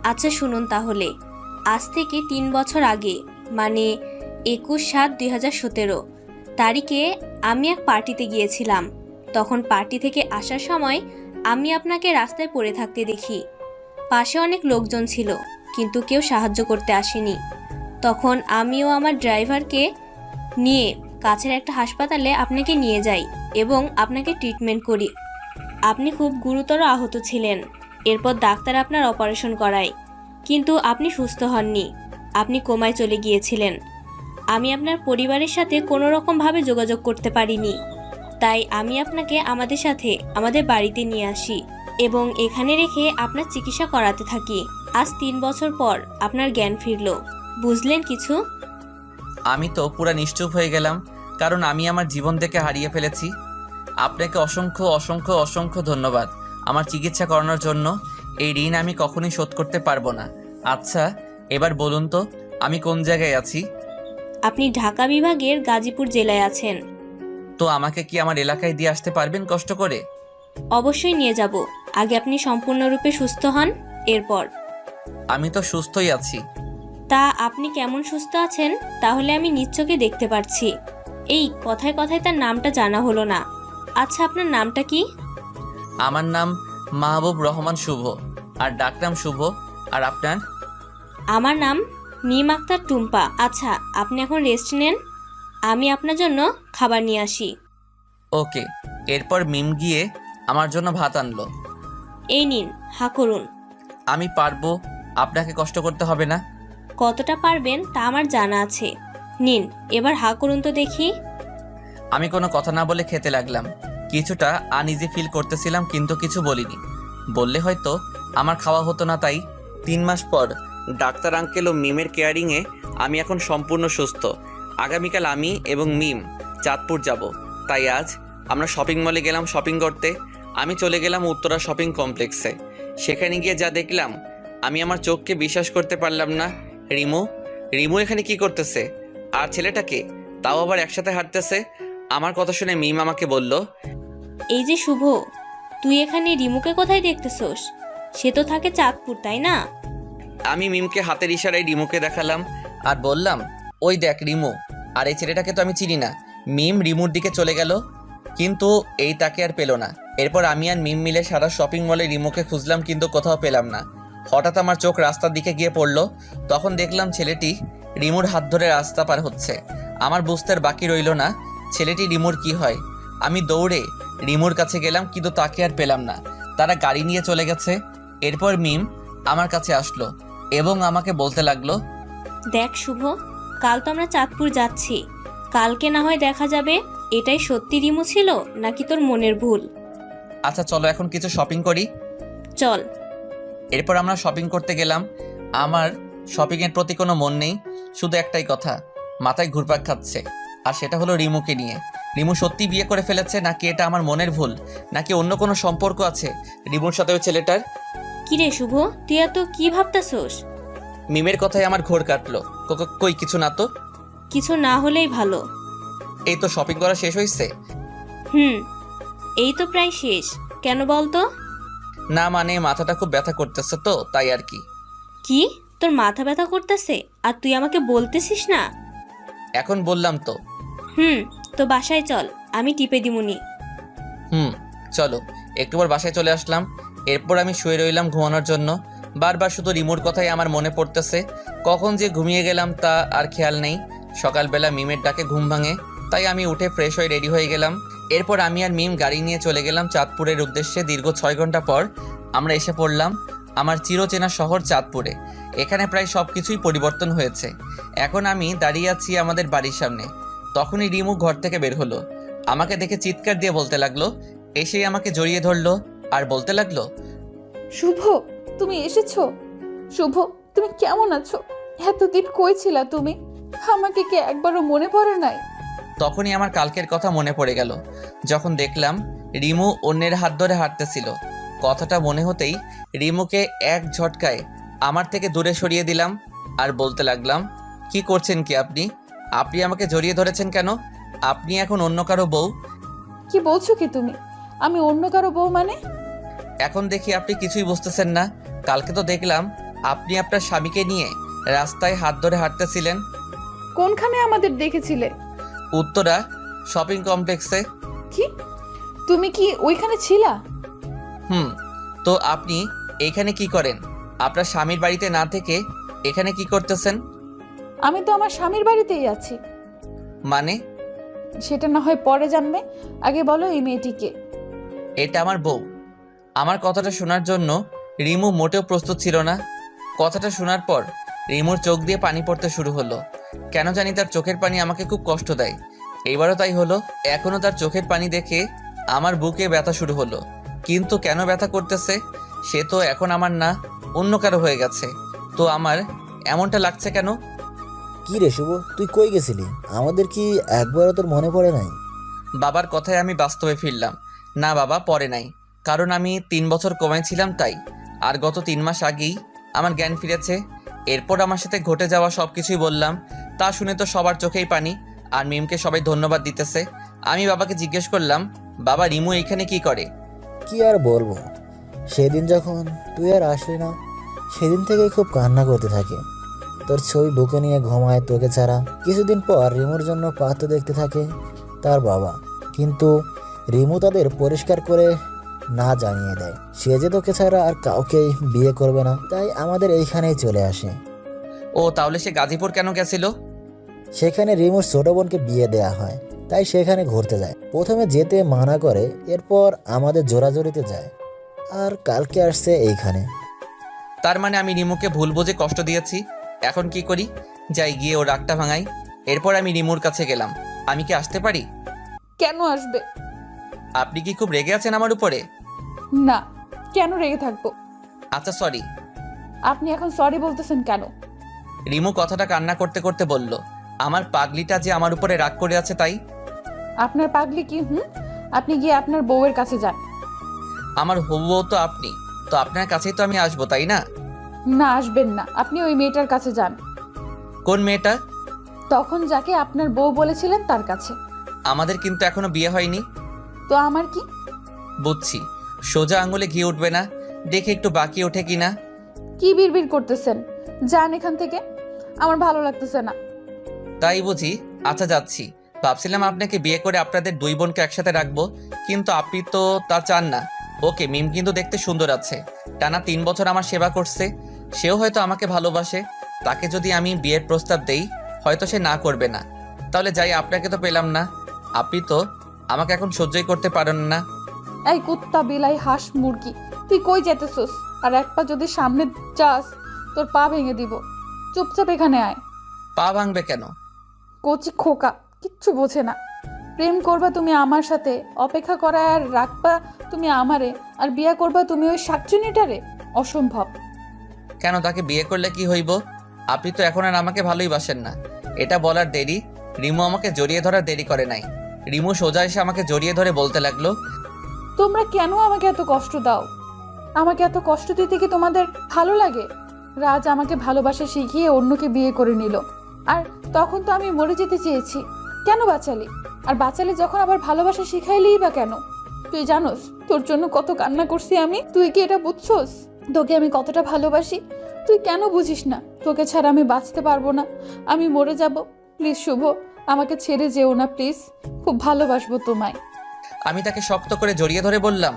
আচ্ছা শুনুন তাহলে, আজ থেকে 3 বছর আগে, মানে 21/7/2017 তারিখে আমি এক পার্টিতে গিয়েছিলাম। তখন পার্টি থেকে আসার সময় আমি আপনাকে রাস্তায় পড়ে থাকতে দেখি। পাশে অনেক লোকজন ছিল, কিন্তু কেউ সাহায্য করতে আসেনি। তখন আমিও আমার ড্রাইভারকে নিয়ে কাছের একটা হাসপাতালে আপনাকে নিয়ে যাই এবং আপনাকে ট্রিটমেন্ট করি। আপনি খুব গুরুতর আহত ছিলেন। এরপর ডাক্তার আপনার অপারেশন করায়, কিন্তু আপনি সুস্থ হননি, আপনি কোমায় চলে গিয়েছিলেন। আমি আপনার পরিবারের সাথে কোনো রকমভাবে যোগাযোগ করতে পারিনি, তাই আমি আপনাকে আমাদের সাথে আমাদের বাড়িতে নিয়ে আসি এবং এখানে রেখে আপনার চিকিৎসা করাতে থাকি। আজ 3 বছর পর আপনার জ্ঞান ফিরল, বুঝলেন কিছু? আমি তো পুরা নিশ্চুপ হয়ে গেলাম, কারণ আমি আমার জীবন থেকে হারিয়ে ফেলেছি। আপনাকে অসংখ্য অসংখ্য অসংখ্য ধন্যবাদ আমার চিকিৎসা করানোর জন্য। এই ঋণ আমি কখনোই শোধ করতে পারবো না। আচ্ছা এবার বলুন তো আমি কোন জায়গায় আছি? আপনি ঢাকা বিভাগের গাজীপুর জেলায় আছেন। তো আমাকে কি আমার এলাকায় দিয়ে আসতে পারবেন কষ্ট করে? অবশ্যই নিয়ে যাব, আগে আপনি সম্পূর্ণরূপে সুস্থ হন, এরপর। আমি তো সুস্থই আছি। তা আপনি কেমন সুস্থ আছেন তাহলে আমি নিজ চোখে দেখতে পারছি। এই কথায় কথায় তার নামটা জানা হলো না। আচ্ছা আপনার নামটা কি? আমার নাম মাহবুব রহমান শুভ, আর ডাকনাম শুভ। আর আপনার? আমার নাম মিম আক্তার টুম্পা। আচ্ছা, আপনি এখন রেস্ট নেন, আমি আপনার জন্য খাবার নিয়ে আসি। ওকে। এরপর মিম গিয়ে আমার জন্য ভাত আনলো। এই নিন, হা করুন। আমি পারবো, আপনাকে কষ্ট করতে হবে না। কতটা পারবেন তা আমার জানা আছে। নিন, এবার হা করুন তো দেখি। আমি কোনো কথা না বলে খেতে লাগলাম। কিছুটা আনইজি ফিল করতেছিলাম, কিন্তু কিছু বলিনি। বললে হয়তো আমার খাওয়া হতো না, তাই 3 মাস পর ডাক্তার আঙ্কেল ও মিমের কেয়ারিংয়ে আমি এখন সম্পূর্ণ সুস্থ। আগামীকাল আমি এবং মিম চাঁদপুর যাব, তাই আজ আমরা শপিং মলে গেলাম শপিং করতে। আমি চলে গেলাম উত্তরা শপিং কমপ্লেক্সে। সেখানে গিয়ে যা দেখলাম আমি আমার চোখকে বিশ্বাস করতে পারলাম না। রিমু এখানে কি করতেছে? আর ছেলেটাকে তাও আবার একসাথে হাঁটতেছে। আমার কথা শুনে মিম আমাকে বলল, এই যে শুভ, তুই এখানে রিমুকে কোথায় দেখতেছোস? সে তো থাকে চাঁদপুর, তাই না? আমি মিমকে হাতের ইশারায় রিমুকে দেখালাম আর বললাম, ওই দেখ রিমু। আর এই ছেলেটাকে তো আমি চিনি না। মিম রিমুর দিকে চলে গেল, কিন্তু এই তাকে আর পেল না। এরপর আমি আর মিম মিলে সারা শপিং মলে রিমুকে খুঁজলাম, কিন্তু কোথাও পেলাম না। হঠাৎ আমার চোখ রাস্তার দিকে গিয়ে পড়ল। তখন দেখলাম ছেলেটি রিমুর হাত ধরে রাস্তা পার হচ্ছে। আমার বুঝতে আর বাকি রইল না ছেলেটি রিমুর কি হয়। আমি দৌড়ে রিমুর কাছে গেলাম, কিন্তু তাকে আর পেলাম না। তারা গাড়ি নিয়ে চলে গেছে। এরপর মিম আমার কাছে আসলো এবং আমাকে বলতে লাগলো, দেখ শুভ, কাল তো আমরা চাঁদপুর যাচ্ছি। কালকে না হয় দেখা যাবে এটাই সত্যি রিমু ছিল নাকি তোর মনের ভুল। আচ্ছা চলো এখন কিছু শপিং করি। চল। এরপর আমরা শপিং করতে গেলাম। আমার শপিংয়ের প্রতি কোনো মন নেই, শুধু একটাই কথা মাথায় ঘুরপাক খাচ্ছে, আর সেটা হলো রিমুকে নিয়ে। রিমু সত্যি বিয়ে করে ফেলেছে নাকি এটা আমার মনের ভুল, নাকি অন্য কোনো সম্পর্ক আছে রিমুর সাথে ওই ছেলেটার? কিরে শুভ, তুই এত কি ভাবতাছোস? মিমের কথায় আমার ঘোর কাটলো। কই কিছু না তো। কিছু না হলেই ভালো। এই তো শপিং করা শেষ হয়েছে। এই তো প্রায় শেষ। কেন বলতো? না মানে মাথাটা খুব ব্যথা করতেছে তো, তাই আর কি। কি, তোর মাথা ব্যথা করতেছে আর তুই আমাকে বলতেছিস না? এখন বললাম তো। তো বাসায় চল, আমি টিপে দিমুনি। চলো। একটু পর বাসায় চলে আসলাম। এরপর আমি শুয়ে রইলাম ঘুমানোর জন্য। বারবার শুধু রিমুর কথাই আমার মনে পড়তেছে। কখন যে ঘুমিয়ে গেলাম তা আর খেয়াল নেই। সকালবেলা মিমের ডাকে ঘুম ভাঙে, তাই আমি উঠে ফ্রেশ হয়ে রেডি হয়ে গেলাম। এরপর আমি আর মিম গাড়ি নিয়ে চলে গেলাম চাঁদপুরের উদ্দেশ্যে। দীর্ঘ 6 ঘন্টা পর আমরা এসে পড়লাম আমার চিরচেনা শহর চাঁদপুরে। এখানে প্রায় সব কিছুই পরিবর্তন হয়েছে। এখন আমি দাঁড়িয়ে আছি আমাদের বাড়ির সামনে। তখনই রিমু ঘর থেকে বের হলো। আমাকে দেখে চিৎকার দিয়ে বলতে লাগলো, এসেই আমাকে জড়িয়ে ধরলো আর বলতে লাগলো, শুভ, তুমি এসেছো? শুভ, তুমি কেমন আছো? এতদিন কই ছিলা তুমি? আমাকে কি একবারও মনে পড়ে নাই? তখনই আমার কালকের কথা মনে পড়ে গেল, যখন দেখলাম রিমু অন্যের হাত ধরে হাঁটতেছিল। কথাটা মনে হতেই রিমুকে এক ঝটকায় আমার থেকে দূরে সরিয়ে দিলাম আর বলতে লাগলাম, কি করছেন কি আপনি? আপনি আমাকে জড়িয়ে ধরেছেন কেন? আপনি এখন অন্য কারো বউ। কি বলছো কি তুমি? আমি অন্য কারো বউ মানে? এখন দেখি আপনি কিছুই বুঝতেছেন না। কালকে তো দেখলাম আপনি আপনার স্বামীকে নিয়ে রাস্তায় হাত ধরে হাঁটতেছিলেন। কোনখানে আমাদের দেখেছিলে? উত্তরা শপিং কমপ্লেক্সে। কি, তুমি কি ওইখানে ছিলা? তো আপনি এখানে কি করেন? আপনার স্বামীর বাড়িতে না থেকে এখানে কি করতেছেন? আমি তো আমার স্বামীর বাড়িতেই আছি। মানে? সেটা না হয় পরে জানবে, আগে বলো এই মেয়েটিকে। এটা আমার বউ। আমার কথাটা শোনার জন্য রিমু মোটেও প্রস্তুত ছিল না। কথাটা শোনার পর রিমুর চোখ দিয়ে পানি পড়তে শুরু হলো। কেন জানি তার চোখের পানি আমাকে খুব কষ্ট দেয়। এইবারও তাই হলো। এখনও তার চোখের পানি দেখে আমার বুকে ব্যথা শুরু হলো। কিন্তু কেন ব্যথা করতেছে? সে তো এখন আমার না, অন্য কারো হয়ে গেছে। তো আমার এমনটা লাগছে কেন? কি রে শুভ, তুই কই গেছিলি? আমাদের কি একবারও তোর মনে পড়ে নাই? বাবার কথায় আমি বাস্তবে ফিরলাম। না বাবা, পরে নাই, কারণ আমি 3 বছর কমায় ছিলাম তাই। আর গত 3 মাস আগেই আমার জ্ঞান ফিরেছে। এরপর আমার সাথে ঘটে যাওয়া সব কিছুই বললাম। তা শুনে তো সবার চোখেই পানি, আর মিমকে সবাই ধন্যবাদ দিতেছে। আমি বাবাকে জিজ্ঞেস করলাম, বাবা রিমু এখানে কি করে? কি আর বলবো, সেদিন যখন তুই আর আসলি না, সেদিন থেকেই খুব কান্না করতে থাকে। তোর ছবি বুকে নিয়ে ঘুমায় তোকে ছাড়া। কিছুদিন পর রিমুর জন্য পাত্র দেখতে থাকে তার বাবা, কিন্তু রিমু তাদের পরিষ্কার করে না জানিয়ে দেয় সে যে তোকে ছাড়া আর কাউকেই বিয়ে করবে না, তাই আমাদের এইখানেই চলে আসে। ও তাহলে সে গাজীপুর কেন গেছিল? সেখানে রিমুর ছোট বোনকে বিয়ে দেয়া হয়, তাই সেখানে ঘুরতে যায়। প্রথমে যেতে মানা করে, এরপর আমাদের জোরাজোরিতে যায়, আর কালকে আসছে এইখানে। তার মানে আমি রিমুকে ভুল বুঝে কষ্ট দিয়েছি। এখন কি করি? যাই গিয়ে ও রাগটা ভাঙাই। এরপর আমি রিমুর কাছে গেলাম। আমি কি আসতে পারি? কেন আসবে? আপনি কি খুব রেগে আছেন আমার উপরে? না, কেন রেগে থাকবো? আচ্ছা সরি। আপনি এখন সরি বলতেছেন কেন? রিমু কথাটা কান্না করতে করতে বলল, আমার পাগলিটা যে আমার উপরে রাগ করে আছে তাই। আপনার পাগলি কি? আপনি গিয়ে আপনার বউয়ের কাছে যান। আমার হবু বউ তো আপনি, তো আপনার কাছেই তো আমি আসবো, তাই না? না, আসবেন না। আপনি ওই মেয়েটার কাছে যান। কোন মেয়েটা? তখন যাকে আপনার বউ বলেছিলেন তার কাছে। আমাদের কিন্তু এখনো বিয়ে হয়নি। তো আমার কি? বুঝছি, সোজা আঙুলে ঘি উঠবে না, দেখে একটু বাকি ওঠে কিনা। কি বিড়বিড় করতেছেন? যান এখান থেকে, আমার ভালো লাগতেছে না। তাই বুঝি? আচ্ছা যাচ্ছি। ভাবছিলাম আপনাকে বিয়ে করে আপনাদের দুই বোনকে একসাথে রাখবো, কিন্তু আপনি তো তা চান না। ওকে, মিম কিন্তু দেখতে সুন্দর আছে, টানা 3 বছর আমার সেবা করছে, সেও হয়তো আমাকে ভালোবাসে। তাকে যদি আমি বিয়ের প্রস্তাব দেই, হয়তো সে না করবে না। তাহলে যাই, আপনাকে তো পেলাম না, আপনি তো আমাকে এখন সহ্যই করতে পারেন না। এই কুত্তা, বিলাই, হাঁস, মুরগি, তুই কই যেতেছস? আর এক পা যদি সামনে যাস, তোর পা ভেঙে দিব। চুপচাপ এখানে আয়। পা ভাঙবে কেন? কচি খোকা, কিচ্ছু বোঝে না। প্রেম করবা তুমি আমার সাথে, অপেক্ষা করা আর রাখবা তুমি আমারে, আর বিয়ে করবা তুমি ওই শাকচুনিটারে? অসম্ভব। কেন, তাকে বিয়ে করলে কি হইব? আপনি তো এখন আর আমাকে ভালোই বাসেন না। এটা বলার দেরি, রিমু আমাকে জড়িয়ে ধরার দেরি করে নাই। রিমু সোজা এসে আমাকে জড়িয়ে ধরে বলতে লাগলো, তোমরা কেন আমাকে এত কষ্ট দাও? আমাকে এত কষ্ট দিতে কি তোমাদের ভালো লাগে? রাজ আমাকে ভালোবাসা শিখিয়ে অন্যকে বিয়ে করে নিল, আর তখন তো আমি মরে যেতে চেয়েছি। কেন বাঁচালি? আর বাঁচালি যখন আবার ভালোবাসা শিখাইলেই বা কেন? তুই জানোস তোর জন্য কত কান্না করছি আমি? তুই কি এটা বুঝছস তোকে আমি কতটা ভালোবাসি? তুই কেন বুঝিস না? তোকে ছাড়া আমি বাঁচতে পারবো না, আমি মরে যাব। প্লিজ শুভ, আমাকে ছেড়ে যেও না প্লিজ, খুব ভালোবাসবো তোমায়। আমি তাকে শক্ত করে জড়িয়ে ধরে বললাম,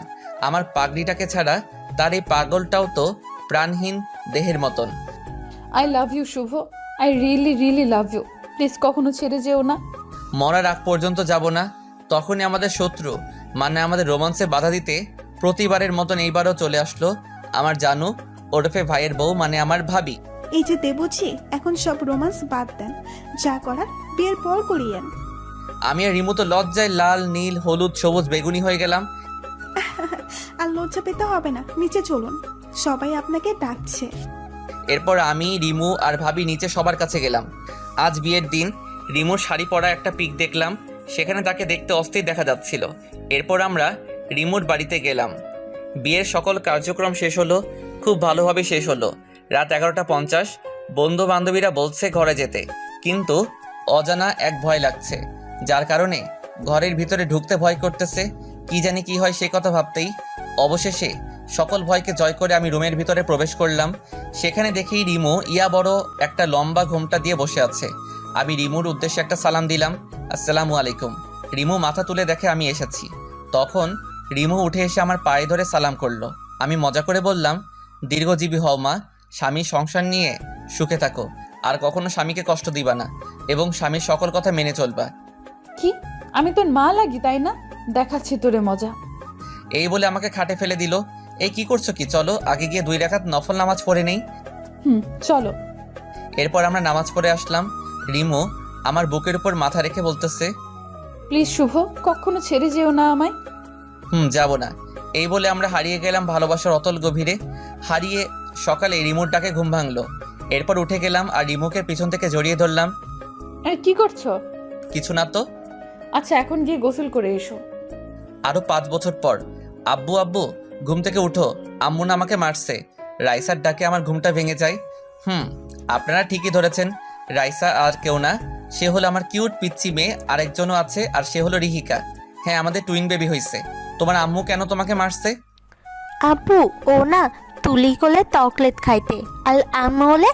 আমার পাগড়িটাকে ছাড়া তার এই পাগলটাও তো প্রাণহীন দেহের মতন। I love you Shubho, I really really love you. Please কখনো ছেড়ে যেও না। মরার আগ পর্যন্ত যাব না। তখনই আমাদের শত্রু, মানে আমাদের রোমান্সে বাধা দিতে প্রতিবারের মতন এইবারও চলে আসলো আমার জানু ওরফে ভাইয়ের বউ, মানে আমার ভাবি। এই যে দেবুজি, এখন সব রোমান্স বাদ দেন, যা করার বিয়ের পর করিয়েন। আমি আর রিমু তো লজ্জায় লাল, নীল, হলুদ, সবুজ, বেগুনি হয়ে গেলাম। আর লজ্জা পেতে হবে না, নিচে চলুন, সবাই আপনাকে ডাকছে। এরপর আমি, রিমু আর ভাবি নিচে সবার কাছে গেলাম। আজ বিয়ের দিন। রিমুর শাড়ি পরা একটা পিক দেখলাম, সেখানে তাকে দেখতে অস্থির দেখা যাচ্ছিল। এরপর আমরা রিমুর বাড়িতে গেলাম। বিয়ের সকল কার্যক্রম শেষ হলো, খুব ভালোভাবে শেষ হলো। রাত 11:50। বন্ধু বান্ধবীরা বলছে ঘরে যেতে, কিন্তু অজানা এক ভয় লাগছে, যার কারণে ঘরের ভিতরে ঢুকতে ভয় করতেছে। কি জানি কি হয় সে কথা ভাবতেই অবশেষে সকল ভয়কে জয় করে আমি রুমের ভিতরে প্রবেশ করলাম। সেখানে দেখি রিমু ইয়া বড় একটা লম্বা ঘোমটা দিয়ে বসে আছে। আমি রিমুর উদ্দেশ্যে একটা সালাম দিলাম, আসসালামু আলাইকুম। রিমু মাথা তুলে দেখে আমি এসেছি। তখন রিমু উঠে এসে আমার পায়ে ধরে সালাম করলো। আমি মজা করে বললাম, দীর্ঘজীবী হও মা, স্বামী সংসার নিয়ে সুখে থাকো, আর কখনো স্বামীকে কষ্ট দিবা না, এবং স্বামীর সকল কথা মেনে চলবা। কি, আমি তোর মা লাগি তাই না? দেখাচ্ছি তোরে মজা। এই বলে আমাকে খাটে ফেলে দিল। এই কি করছো কি? চলো আগে গিয়ে 2 রাকাত নফল নামাজ পড়ে নেই। চলো। এরপর আমরা নামাজ পড়ে আসলাম। রিমু আমার বুকের উপর মাথা রেখে বলতেছে, প্লিজ শুভ, কখনো ছেড়ে যেও না আমায়। যাব না। এই বলে আমরা হারিয়ে গেলাম ভালোবাসার অতল গভীরে। হারিয়ে সকালে রিমুর ডাকে ঘুম ভাঙলো। এরপর উঠে গেলাম আর রিমুকে পিছন থেকে জড়িয়ে ধরলাম। কি করছো? কিছু না তো। আচ্ছা, এখন গিয়ে গোসল করে এসো। আরো 5 বছর পর। আব্বু আব্বু, ঘুম থেকে উঠো, আম্মু না আমাকে মারছে। রাইসার ডাকে আমার ঘুমটা ভেঙে যায়। আপনারা ঠিকই ধরেছেন, রাইসা আর কেউ না, সে হলো আমার কিউট পিচ্চি মেয়ে। আরেকজনও আছে, আর সে হলো রিহিকা। হ্যাঁ, আমাদের টুইন বেবি হয়েছে। তোমার আম্মু কেন তোমাকে মারছে? আব্বু ও না তুলি কোলে চকলেট খাইতে, আর আম্মু হলে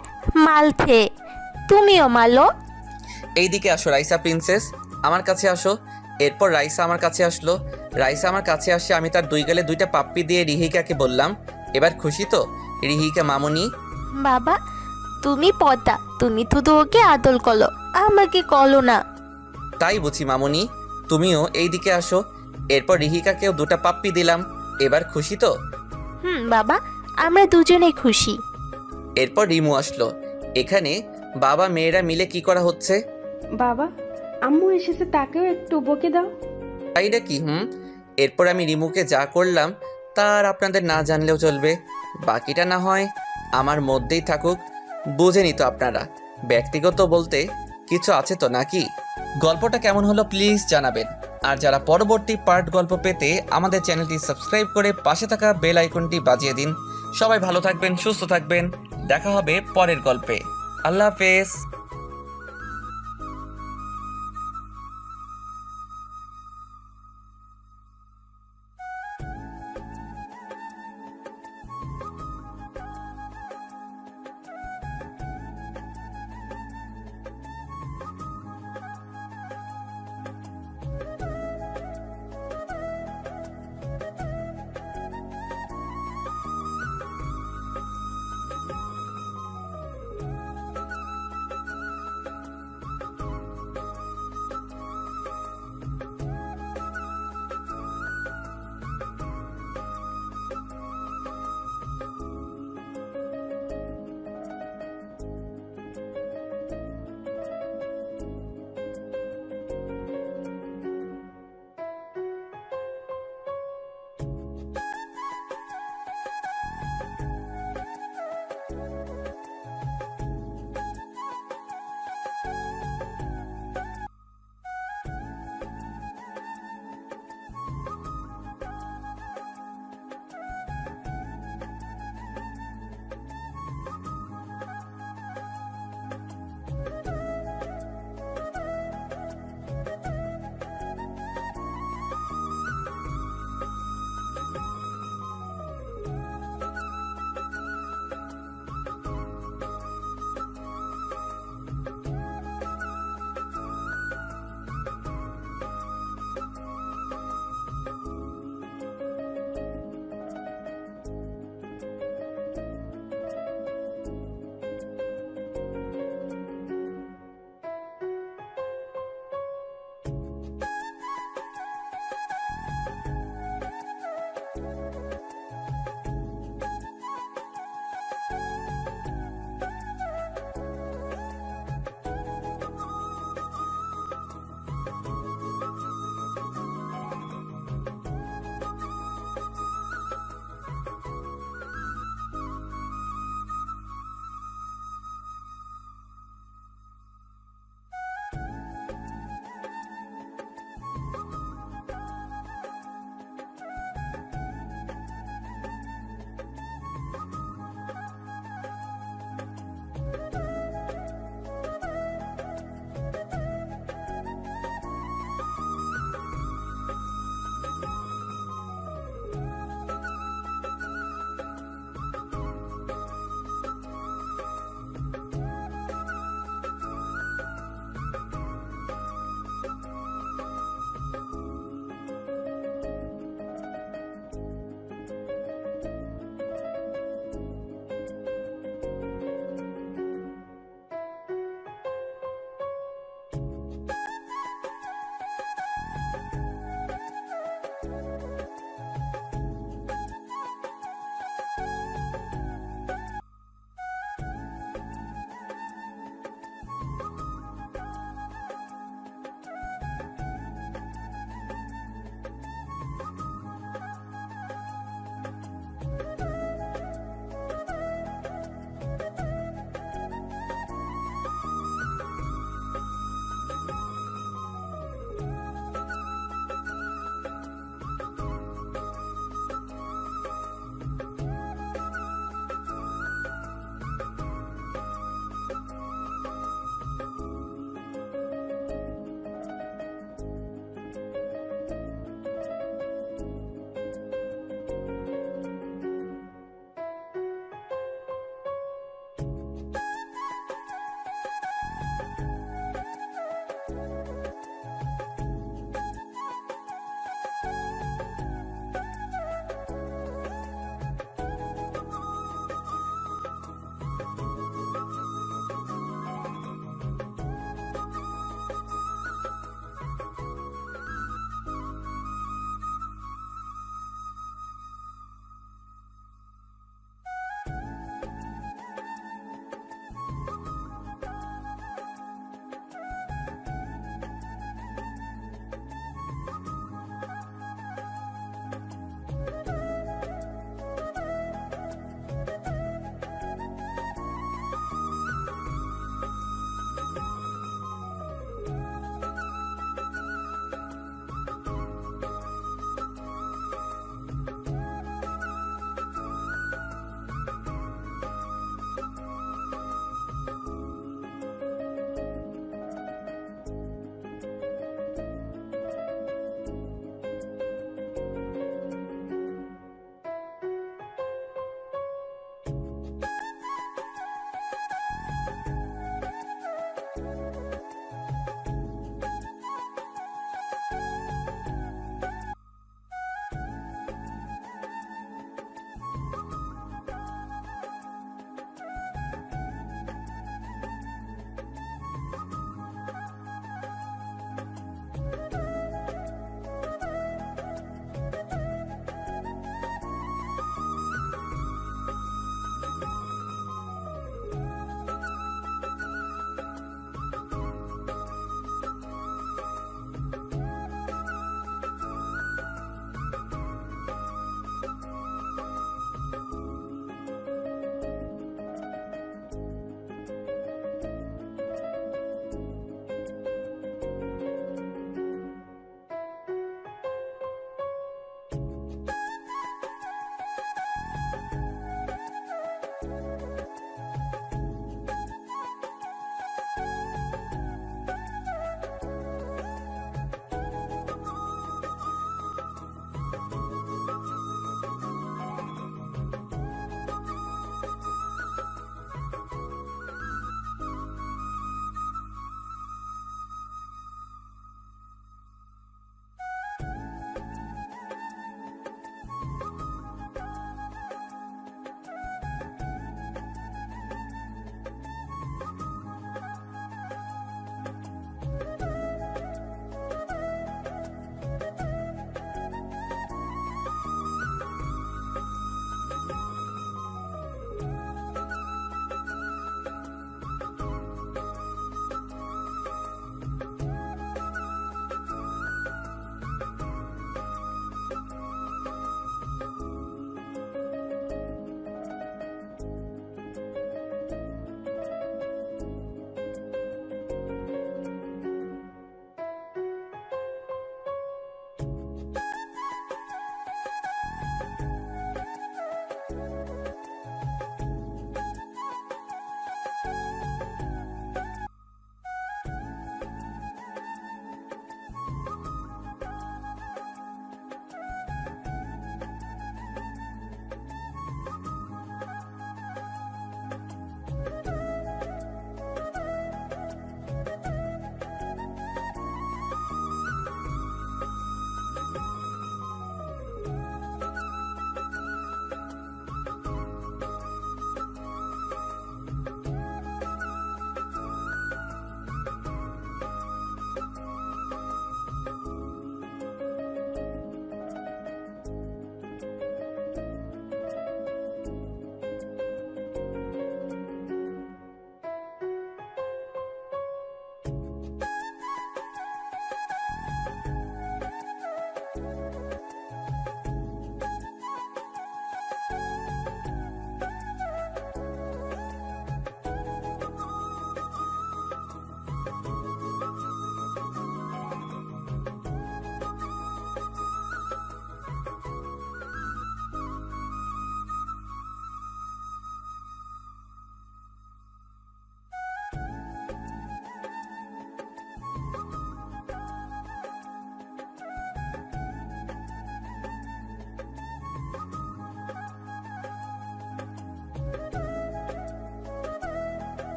মালতে, তুমিও মালো। এইদিকে আসো রাইসা প্রিন্সেস, আমার কাছে আসো। এরপর রাইসা আমার কাছে আসলো। রাইসা আমার কাছে আসে, আমি তার 2 গালে 2টা পাপ্পি দিয়ে রিহিকাকে বললাম, এবার খুশি তো রিহিকা মামুনি? বাবা তুমি পদ্মা, তুমি তো ওকে আদল করো, আমাকে করো না। তাই বুঝি মামুনি, তুমিও এই দিকে আসো। এরপর রিহিকাকেও 2টা পাপ্পি দিলাম, এবার খুশি তো? বাবা আমরা দুজনেই খুশি। এরপর রিমু আসলো। এখানে বাবা মেয়েরা মিলে কি করা হচ্ছে? বাবা আম্মু এসেছে, তাকেও একটু বকে দাও। তাই নাকি? এরপর আমি রিমুকে যা করলাম তার আপনাদের না জানলেও চলবে, বাকিটা না হয় আমার মধ্যেই থাকুক। বুঝেনি তো আপনারা, ব্যক্তিগত বলতে কিছু আছে তো নাকি? গল্পটা কেমন হলো প্লিজ জানাবেন। আর যারা পরবর্তী পার্ট গল্প পেতে আমাদের চ্যানেলটি সাবস্ক্রাইব করে পাশে থাকা বেল আইকনটি বাজিয়ে দিন। সবাই ভালো থাকবেন, সুস্থ থাকবেন, দেখা হবে পরের গল্পে। আল্লাহ হাফেজ।